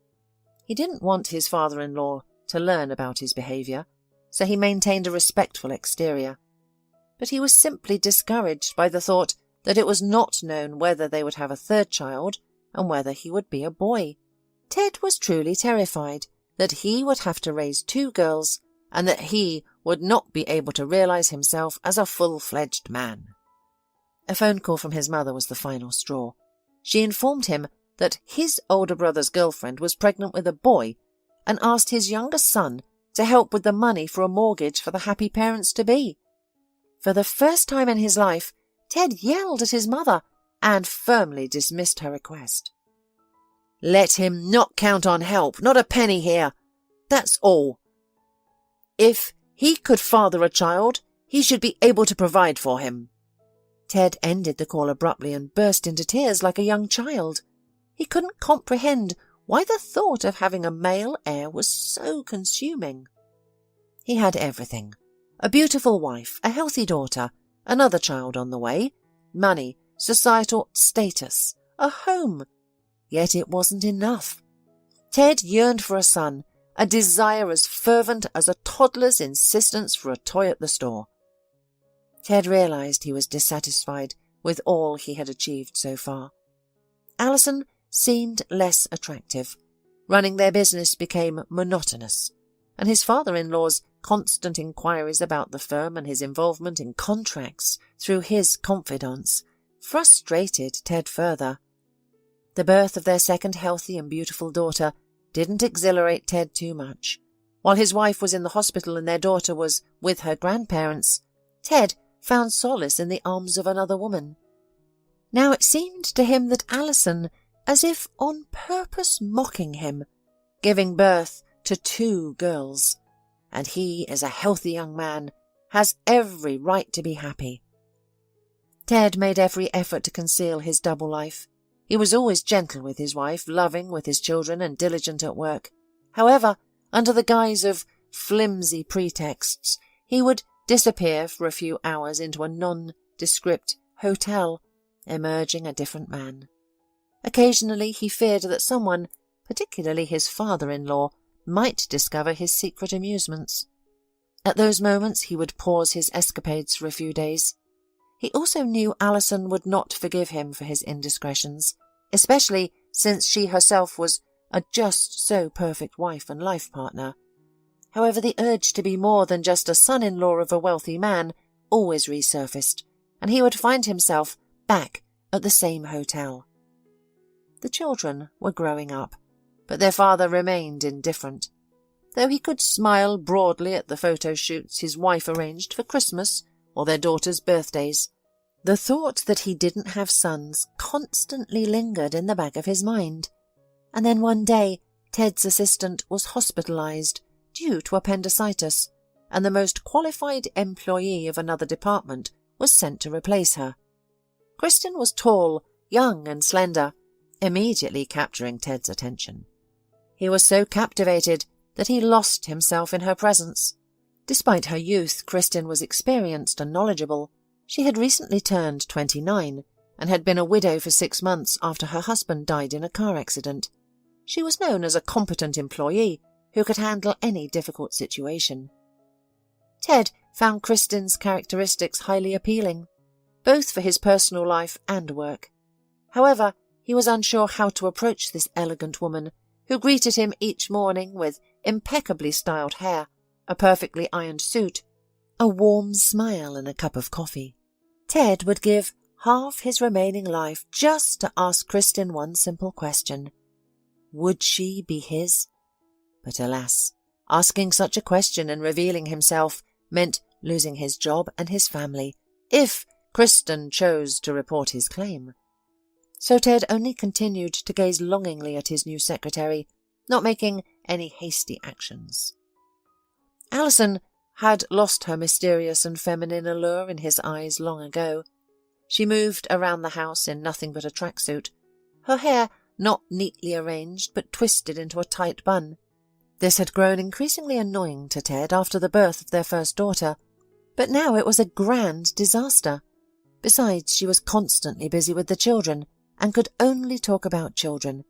He didn't want his father-in-law to learn about his behaviour, so he maintained a respectful exterior. But he was simply discouraged by the thought that it was not known whether they would have a third child and whether he would be a boy. Ted was truly terrified that he would have to raise 2 girls and that he would not be able to realise himself as a full-fledged man. A phone call from his mother was the final straw. She informed him that his older brother's girlfriend was pregnant with a boy and asked his younger son to help with the money for a mortgage for the happy parents-to-be. For the first time in his life, Ted yelled at his mother and firmly dismissed her request. "Let him not count on help, not a penny here. That's all. If he could father a child, he should be able to provide for him." Ted ended the call abruptly and burst into tears like a young child. He couldn't comprehend why the thought of having a male heir was so consuming. He had everything: a beautiful wife, a healthy daughter, another child on the way, money, societal status, a home. Yet it wasn't enough. Ted yearned for a son, a desire as fervent as a toddler's insistence for a toy at the store. Ted realised he was dissatisfied with all he had achieved so far. Alison seemed less attractive. Running their business became monotonous, and his father-in-law's constant inquiries about the firm and his involvement in contracts through his confidants frustrated Ted further. The birth of their second healthy and beautiful daughter didn't exhilarate Ted too much. While his wife was in the hospital and their daughter was with her grandparents, Ted found solace in the arms of another woman. Now it seemed to him that Alison, as if on purpose mocking him, giving birth to 2 girls, and he, as a healthy young man, has every right to be happy. Ted made every effort to conceal his double life. He was always gentle with his wife, loving with his children, and diligent at work. However, under the guise of flimsy pretexts, he would disappear for a few hours into a nondescript hotel, emerging a different man. Occasionally he feared that someone, particularly his father-in-law, might discover his secret amusements. At those moments he would pause his escapades for a few days. He also knew Alison would not forgive him for his indiscretions, especially since she herself was a just so perfect wife and life partner. However, the urge to be more than just a son-in-law of a wealthy man always resurfaced, and he would find himself back at the same hotel. The children were growing up, but their father remained indifferent. Though he could smile broadly at the photo shoots his wife arranged for Christmas or their daughters' birthdays, the thought that he didn't have sons constantly lingered in the back of his mind. And then one day Ted's assistant was hospitalized due to appendicitis, and the most qualified employee of another department was sent to replace her. Kristen was tall, young and slender, immediately capturing Ted's attention. He was so captivated that he lost himself in her presence. Despite her youth, Kristen was experienced and knowledgeable. She had recently turned 29 and had been a widow for 6 months after her husband died in a car accident. She was known as a competent employee who could handle any difficult situation. Ted found Kristen's characteristics highly appealing, both for his personal life and work. However, he was unsure how to approach this elegant woman who greeted him each morning with impeccably styled hair, a perfectly ironed suit, a warm smile and a cup of coffee. Ted would give half his remaining life just to ask Kristen one simple question. Would she be his? But alas, asking such a question and revealing himself meant losing his job and his family, if Kristen chose to report his claim. So Ted only continued to gaze longingly at his new secretary, not making any hasty actions. Alison had lost her mysterious and feminine allure in his eyes long ago. She moved around the house in nothing but a tracksuit, her hair not neatly arranged but twisted into a tight bun. This had grown increasingly annoying to Ted after the birth of their first daughter, but now it was a grand disaster. Besides, she was constantly busy with the children and could only talk about children,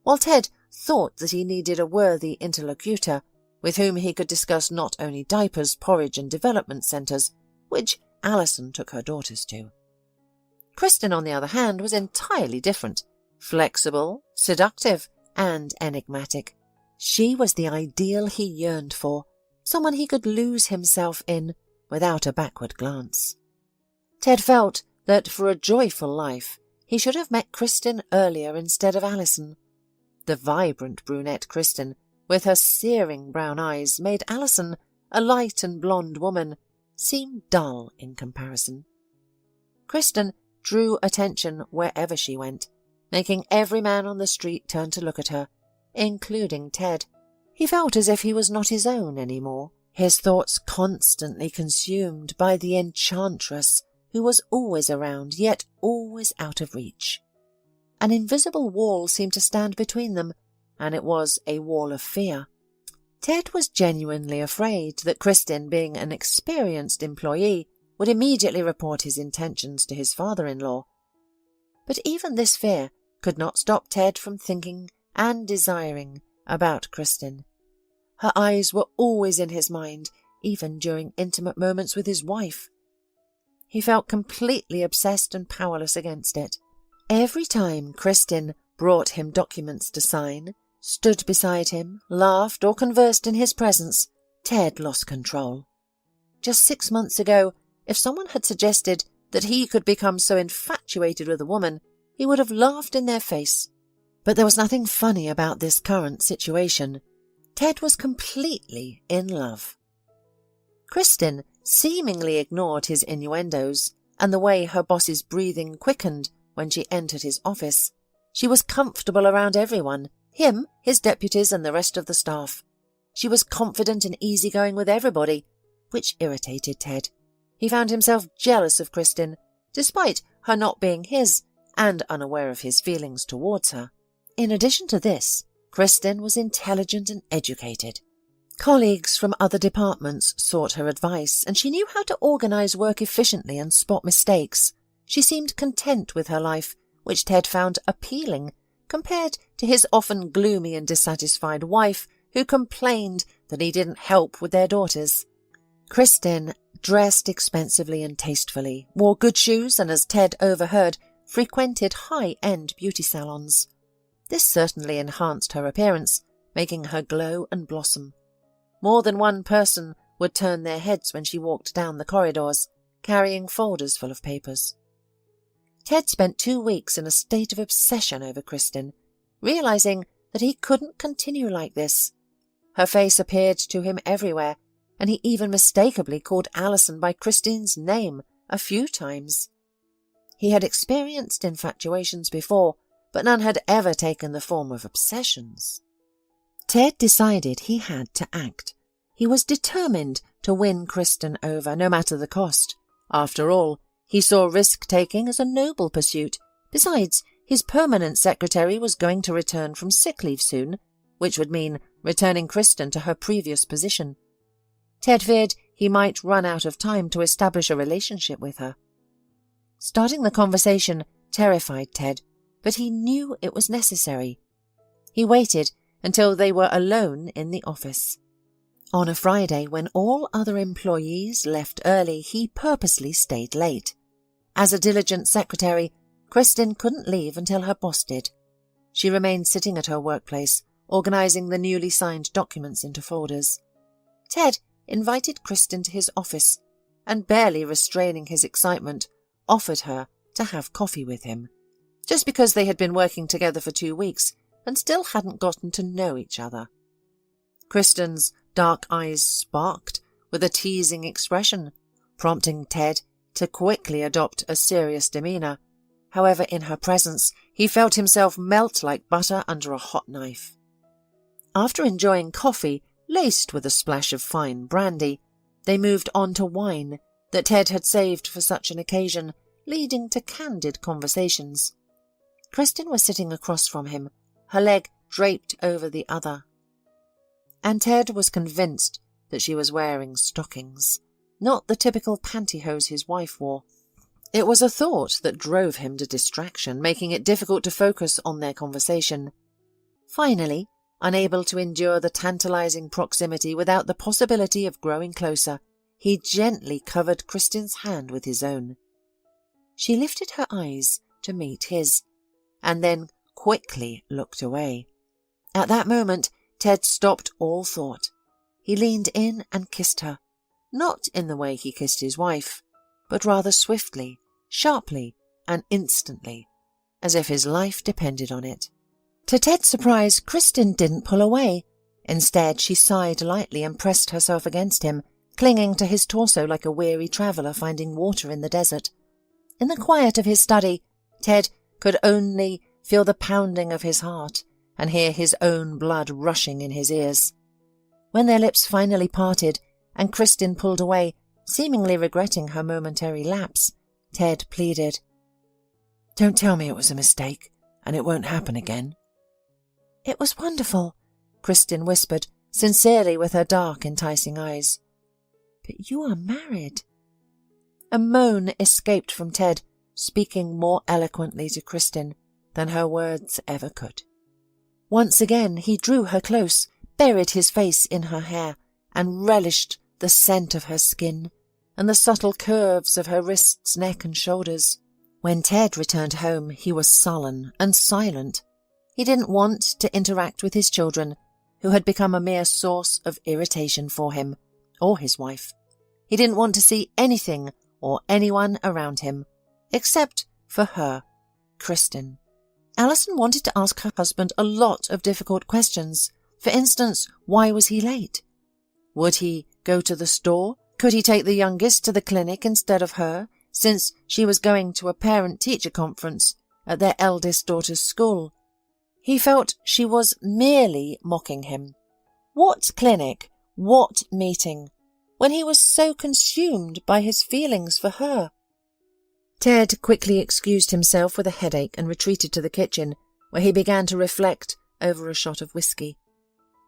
while Ted thought that he needed a worthy interlocutor with whom he could discuss not only diapers, porridge and development centres, which Alison took her daughters to. Kristen, on the other hand, was entirely different, flexible, seductive and enigmatic. She was the ideal he yearned for, someone he could lose himself in without a backward glance. Ted felt that for a joyful life he should have met Kristen earlier instead of Alison. The vibrant brunette Kristen, with her searing brown eyes, made Alison, a light and blonde woman, seem dull in comparison. Kristen drew attention wherever she went, making every man on the street turn to look at her, including Ted. He felt as if he was not his own any more, his thoughts constantly consumed by the enchantress who was always around, yet always out of reach. An invisible wall seemed to stand between them, and it was a wall of fear. Ted was genuinely afraid that Kristen, being an experienced employee, would immediately report his intentions to his father-in-law. But even this fear could not stop Ted from thinking and desiring about Kristen. Her eyes were always in his mind, even during intimate moments with his wife. He felt completely obsessed and powerless against it. Every time Kristen brought him documents to sign, stood beside him, laughed or conversed in his presence, Ted lost control. Just 6 months ago, if someone had suggested that he could become so infatuated with a woman, he would have laughed in their face. But there was nothing funny about this current situation. Ted was completely in love. Kristen seemingly ignored his innuendos and the way her boss's breathing quickened when she entered his office. She was comfortable around everyone, him, his deputies and the rest of the staff. She was confident and easygoing with everybody, which irritated Ted. He found himself jealous of Kristen, despite her not being his, and unaware of his feelings towards her. In addition to this, Kristen was intelligent and educated. Colleagues from other departments sought her advice, and she knew how to organize work efficiently and spot mistakes. She seemed content with her life, which Ted found appealing, compared to his often gloomy and dissatisfied wife, who complained that he didn't help with their daughters. Kristen dressed expensively and tastefully, wore good shoes, and, as Ted overheard, frequented high-end beauty salons. This certainly enhanced her appearance, making her glow and blossom. More than one person would turn their heads when she walked down the corridors, carrying folders full of papers. Ted spent 2 weeks in a state of obsession over Kristen, realizing that he couldn't continue like this. Her face appeared to him everywhere, and he even mistakenly called Alison by Christine's name a few times. He had experienced infatuations before, but none had ever taken the form of obsessions. Ted decided he had to act. He was determined to win Kristen over, no matter the cost. After all, he saw risk-taking as a noble pursuit. Besides, his permanent secretary was going to return from sick leave soon, which would mean returning Kristen to her previous position. Ted feared he might run out of time to establish a relationship with her. Starting the conversation terrified Ted, but he knew it was necessary. He waited until they were alone in the office. On a Friday, when all other employees left early, he purposely stayed late. As a diligent secretary, Kristen couldn't leave until her boss did. She remained sitting at her workplace, organizing the newly signed documents into folders. Ted invited Kristen to his office, and, barely restraining his excitement, offered her to have coffee with him, just because they had been working together for 2 weeks and still hadn't gotten to know each other. Kristen's dark eyes sparked with a teasing expression, prompting Ted to quickly adopt a serious demeanour. However, in her presence, he felt himself melt like butter under a hot knife. After enjoying coffee, laced with a splash of fine brandy, they moved on to wine that Ted had saved for such an occasion, leading to candid conversations. Kristin was sitting across from him, her leg draped over the other. And Ted was convinced that she was wearing stockings, not the typical pantyhose his wife wore. It was a thought that drove him to distraction, making it difficult to focus on their conversation. Finally, unable to endure the tantalizing proximity without the possibility of growing closer, he gently covered Kristin's hand with his own. She lifted her eyes to meet his, and then quickly looked away. At that moment, Ted stopped all thought. He leaned in and kissed her, not in the way he kissed his wife, but rather swiftly, sharply, and instantly, as if his life depended on it. To Ted's surprise, Kristin didn't pull away. Instead, she sighed lightly and pressed herself against him, clinging to his torso like a weary traveller finding water in the desert. In the quiet of his study, Ted could only feel the pounding of his heart and hear his own blood rushing in his ears. When their lips finally parted and Kristin pulled away, seemingly regretting her momentary lapse, Ted pleaded, "Don't tell me it was a mistake, and it won't happen again." "It was wonderful," Kristin whispered, sincerely with her dark, enticing eyes. "But you are married." A moan escaped from Ted, speaking more eloquently to Kristin than her words ever could. Once again he drew her close, buried his face in her hair, and relished the scent of her skin and the subtle curves of her wrists, neck, and shoulders. When Ted returned home, he was sullen and silent. He didn't want to interact with his children, who had become a mere source of irritation for him, or his wife. He didn't want to see anything or anyone around him, except for her, Kristin. Alison wanted to ask her husband a lot of difficult questions. For instance, why was he late? Would he go to the store? Could he take the youngest to the clinic instead of her, since she was going to a parent-teacher conference at their eldest daughter's school? He felt she was merely mocking him. What clinic? What meeting? When he was so consumed by his feelings for her. Ted quickly excused himself with a headache and retreated to the kitchen, where he began to reflect over a shot of whiskey.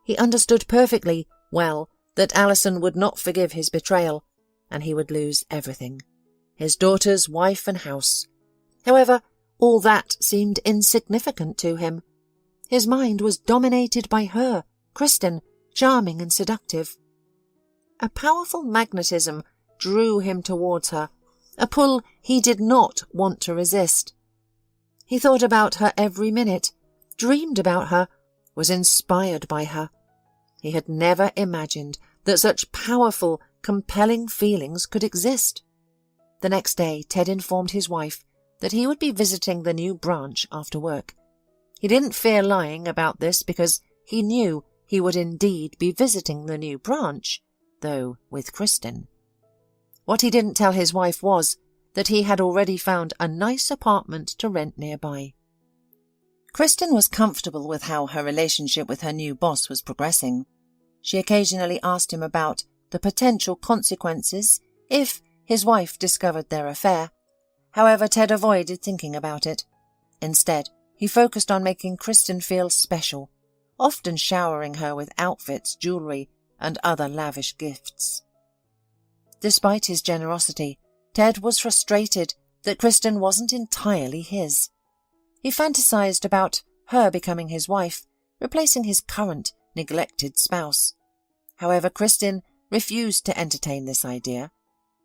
He understood perfectly well that Alison would not forgive his betrayal, and he would lose everything. His daughter's wife and house. However, all that seemed insignificant to him. His mind was dominated by her, Kristin, charming and seductive. A powerful magnetism drew him towards her, a pull he did not want to resist. He thought about her every minute, dreamed about her, was inspired by her. He had never imagined that such powerful, compelling feelings could exist. The next day, Ted informed his wife that he would be visiting the new branch after work. He didn't fear lying about this because he knew he would indeed be visiting the new branch, though with Kristin. What he didn't tell his wife was that he had already found a nice apartment to rent nearby. Kristin was comfortable with how her relationship with her new boss was progressing. She occasionally asked him about the potential consequences if his wife discovered their affair. However, Ted avoided thinking about it. Instead, he focused on making Kristin feel special, often showering her with outfits, jewellery, and other lavish gifts. Despite his generosity, Ted was frustrated that Kristin wasn't entirely his. He fantasized about her becoming his wife, replacing his current, neglected spouse. However, Kristin refused to entertain this idea.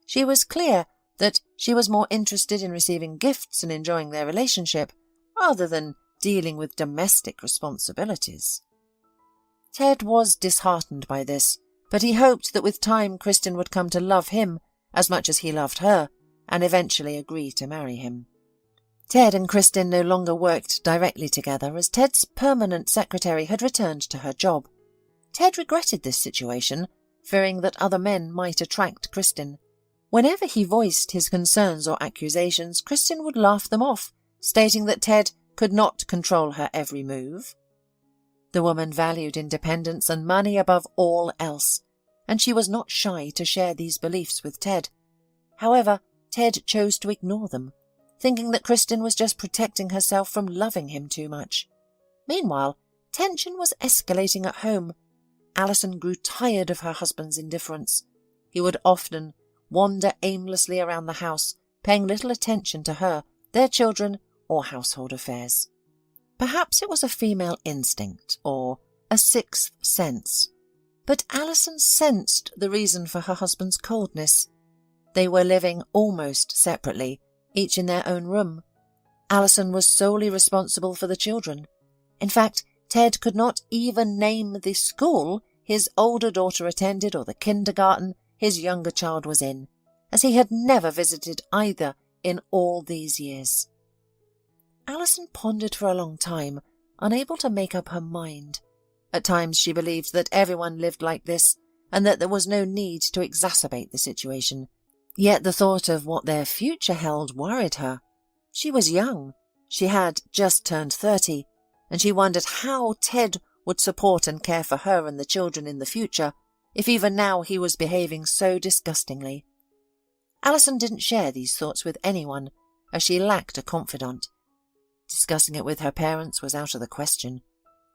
She was clear that she was more interested in receiving gifts and enjoying their relationship, rather than dealing with domestic responsibilities. Ted was disheartened by this, but he hoped that with time Kristin would come to love him as much as he loved her, and eventually agree to marry him. Ted and Kristin no longer worked directly together, as Ted's permanent secretary had returned to her job. Ted regretted this situation, fearing that other men might attract Kristin. Whenever he voiced his concerns or accusations, Kristin would laugh them off, stating that Ted could not control her every move. The woman valued independence and money above all else, and she was not shy to share these beliefs with Ted. However, Ted chose to ignore them, thinking that Kristin was just protecting herself from loving him too much. Meanwhile, tension was escalating at home. Alison grew tired of her husband's indifference. He would often wander aimlessly around the house, paying little attention to her, their children, or household affairs. Perhaps it was a female instinct, or a sixth sense. But Alison sensed the reason for her husband's coldness. They were living almost separately, each in their own room. Alison was solely responsible for the children. In fact, Ted could not even name the school his older daughter attended or the kindergarten his younger child was in, as he had never visited either in all these years. Alison pondered for a long time, unable to make up her mind. At times she believed that everyone lived like this, and that there was no need to exacerbate the situation. Yet the thought of what their future held worried her. She was young. She had just turned 30, and she wondered how Ted would support and care for her and the children in the future, if even now he was behaving so disgustingly. Alison didn't share these thoughts with anyone, as she lacked a confidant. Discussing it with her parents was out of the question.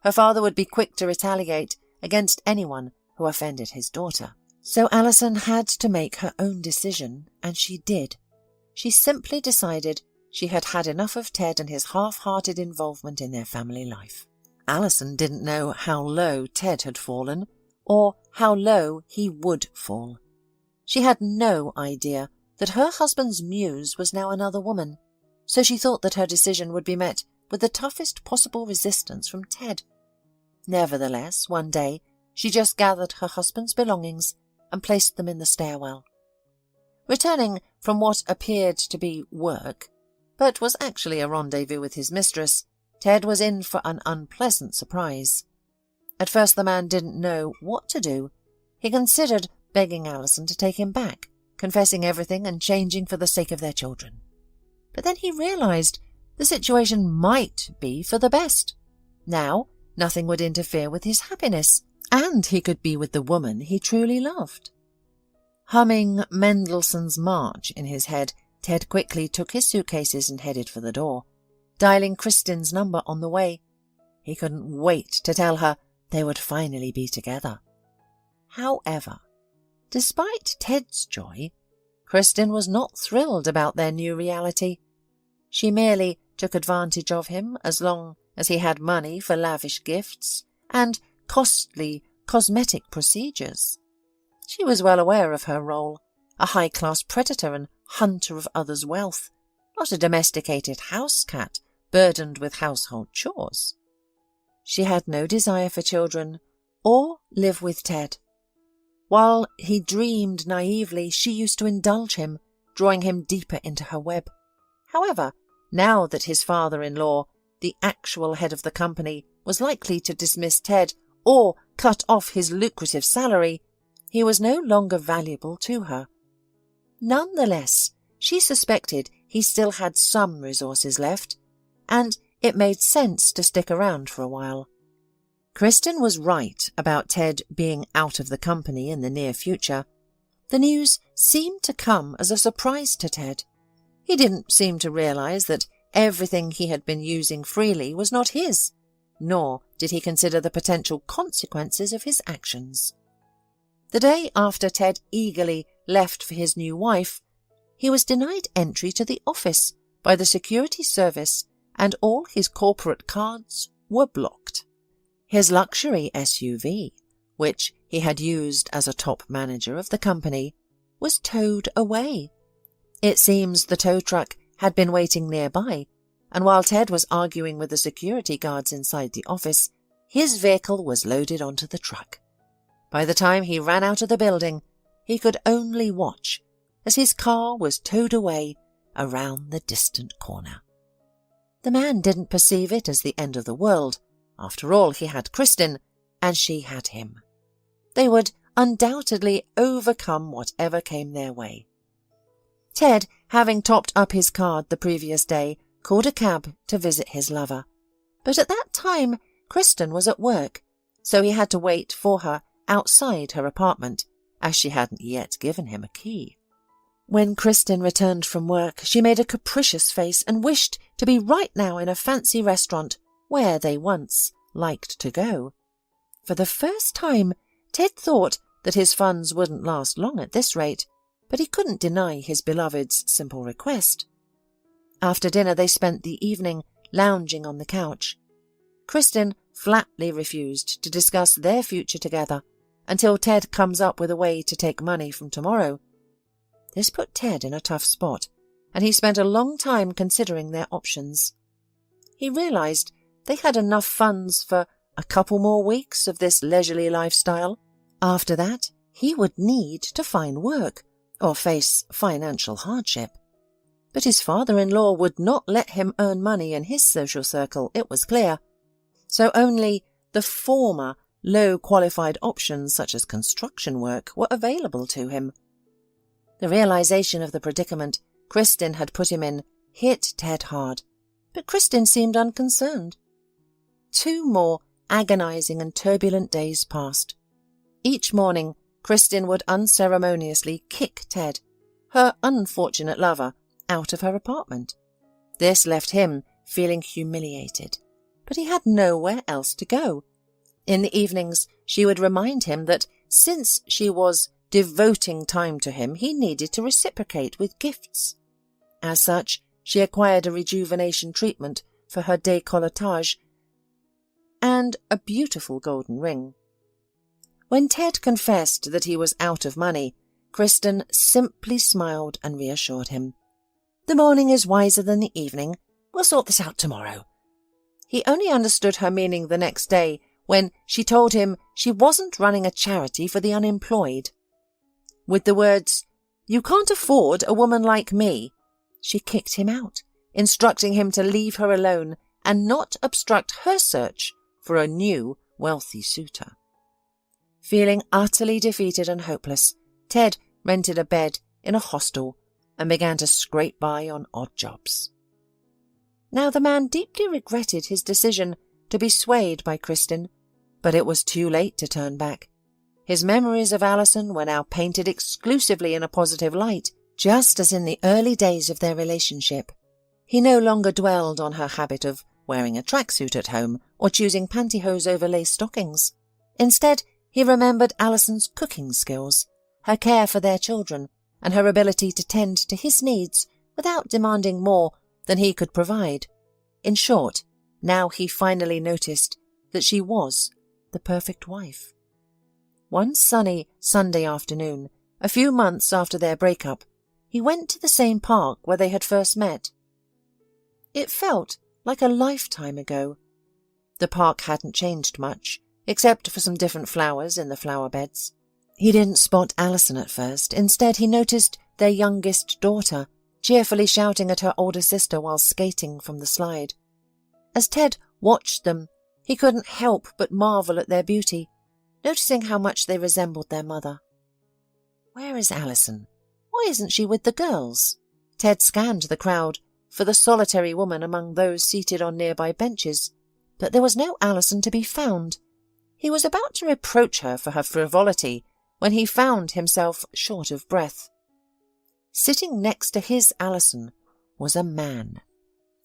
Her father would be quick to retaliate against anyone who offended his daughter. So Alison had to make her own decision, and she did. She simply decided she had had enough of Ted and his half-hearted involvement in their family life. Alison didn't know how low Ted had fallen, or how low he would fall. She had no idea that her husband's muse was now another woman, so she thought that her decision would be met with the toughest possible resistance from Ted. Nevertheless, one day, she just gathered her husband's belongings and placed them in the stairwell. Returning from what appeared to be work, but was actually a rendezvous with his mistress, Ted was in for an unpleasant surprise. At first the man didn't know what to do. He considered begging Alison to take him back, confessing everything and changing for the sake of their children. But then he realized the situation might be for the best. Now, nothing would interfere with his happiness, and he could be with the woman he truly loved. Humming Mendelssohn's March in his head, Ted quickly took his suitcases and headed for the door, dialing Kristin's number on the way. He couldn't wait to tell her they would finally be together. However, despite Ted's joy, Kristin was not thrilled about their new reality. She merely took advantage of him as long as he had money for lavish gifts and costly cosmetic procedures. She was well aware of her role, a high-class predator and hunter of others' wealth, not a domesticated house cat burdened with household chores. She had no desire for children or live with Ted. While he dreamed naively, she used to indulge him, drawing him deeper into her web. However, now that his father-in-law, the actual head of the company, was likely to dismiss Ted or cut off his lucrative salary, he was no longer valuable to her. Nonetheless, she suspected he still had some resources left, and it made sense to stick around for a while. Kristin was right about Ted being out of the company in the near future. The news seemed to come as a surprise to Ted. He didn't seem to realize that everything he had been using freely was not his, nor did he consider the potential consequences of his actions. The day after Ted eagerly left for his new wife, he was denied entry to the office by the security service, and all his corporate cards were blocked. His luxury SUV, which he had used as a top manager of the company, was towed away. It seems the tow truck had been waiting nearby, and while Ted was arguing with the security guards inside the office, his vehicle was loaded onto the truck. By the time he ran out of the building, he could only watch as his car was towed away around the distant corner. The man didn't perceive it as the end of the world. After all, he had Kristin, and she had him. They would undoubtedly overcome whatever came their way. Ted, having topped up his card the previous day, called a cab to visit his lover. But at that time, Kristin was at work, so he had to wait for her outside her apartment, as she hadn't yet given him a key. When Kristin returned from work, she made a capricious face and wished to be right now in a fancy restaurant where they once liked to go. For the first time, Ted thought that his funds wouldn't last long at this rate, but he couldn't deny his beloved's simple request. After dinner they spent the evening lounging on the couch. Kristin flatly refused to discuss their future together until Ted comes up with a way to take money from tomorrow. This put Ted in a tough spot, and he spent a long time considering their options. He realized they had enough funds for a couple more weeks of this leisurely lifestyle. After that, he would need to find work or face financial hardship. But his father-in-law would not let him earn money in his social circle, it was clear. So only the former low-qualified options such as construction work were available to him. The realization of the predicament Kristin had put him in hit Ted hard, but Kristin seemed unconcerned. 2 more agonizing and turbulent days passed. Each morning, Kristin would unceremoniously kick Ted, her unfortunate lover, out of her apartment. This left him feeling humiliated, but he had nowhere else to go. In the evenings, she would remind him that since she was devoting time to him, he needed to reciprocate with gifts. As such, she acquired a rejuvenation treatment for her décolletage and a beautiful golden ring. When Ted confessed that he was out of money, Kristin simply smiled and reassured him. "The morning is wiser than the evening. We'll sort this out tomorrow." He only understood her meaning the next day when she told him she wasn't running a charity for the unemployed. With the words, "You can't afford a woman like me," she kicked him out, instructing him to leave her alone and not obstruct her search for a new, wealthy suitor. Feeling utterly defeated and hopeless, Ted rented a bed in a hostel and began to scrape by on odd jobs. Now the man deeply regretted his decision to be swayed by Kristin, but it was too late to turn back. His memories of Alison were now painted exclusively in a positive light, just as in the early days of their relationship. He no longer dwelled on her habit of wearing a tracksuit at home or choosing pantyhose over lace stockings. Instead, he remembered Alison's cooking skills, her care for their children, and her ability to tend to his needs without demanding more than he could provide. In short, now he finally noticed that she was the perfect wife. One sunny Sunday afternoon, a few months after their breakup, he went to the same park where they had first met. It felt like a lifetime ago. The park hadn't changed much, except for some different flowers in the flower beds. He didn't spot Alison at first. Instead, he noticed their youngest daughter, cheerfully shouting at her older sister while skating from the slide. As Ted watched them, he couldn't help but marvel at their beauty, noticing how much they resembled their mother. Where is Alison? Why isn't she with the girls? Ted scanned the crowd for the solitary woman among those seated on nearby benches, but there was no Alison to be found. He was about to reproach her for her frivolity when he found himself short of breath. Sitting next to his Alison was a man,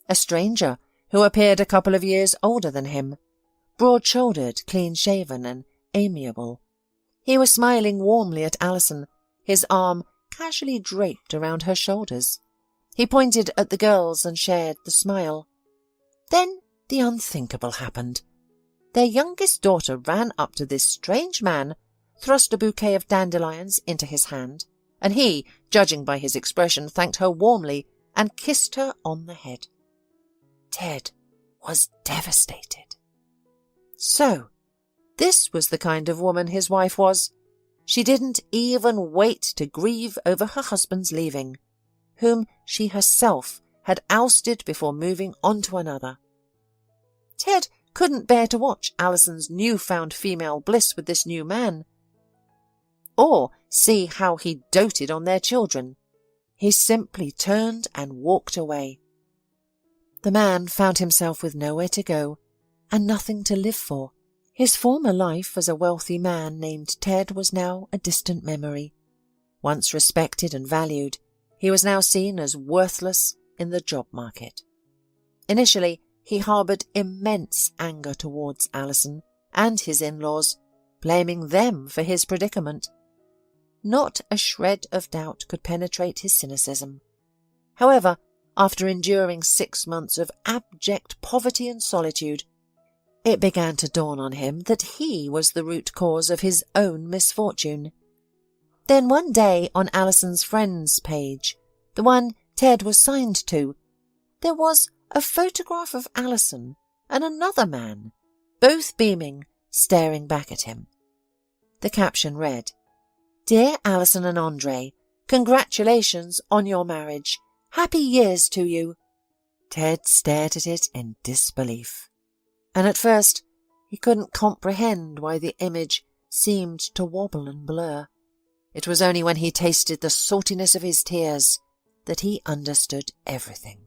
a stranger who appeared a couple of years older than him, broad-shouldered, clean-shaven and amiable. He was smiling warmly at Alison, his arm casually draped around her shoulders. He pointed at the girls and shared the smile. Then the unthinkable happened. Their youngest daughter ran up to this strange man, thrust a bouquet of dandelions into his hand, and he, judging by his expression, thanked her warmly and kissed her on the head. Ted was devastated. So, this was the kind of woman his wife was. She didn't even wait to grieve over her husband's leaving, whom she herself had ousted before moving on to another. Ted couldn't bear to watch Alison's newfound female bliss with this new man, or see how he doted on their children. He simply turned and walked away. The man found himself with nowhere to go and nothing to live for. His former life as a wealthy man named Ted was now a distant memory. Once respected and valued, He was now seen as worthless in the job market. Initially, he harboured immense anger towards Alison and his in-laws, blaming them for his predicament. Not a shred of doubt could penetrate his cynicism. However, after enduring 6 months of abject poverty and solitude, it began to dawn on him that he was the root cause of his own misfortune. Then one day on Alison's friends page, the one Ted was signed to, there was a photograph of Alison and another man, both beaming, staring back at him. The caption read, "Dear Alison and Andre, congratulations on your marriage. Happy years to you." Ted stared at it in disbelief, and at first he couldn't comprehend why the image seemed to wobble and blur. It was only when he tasted the saltiness of his tears that he understood everything.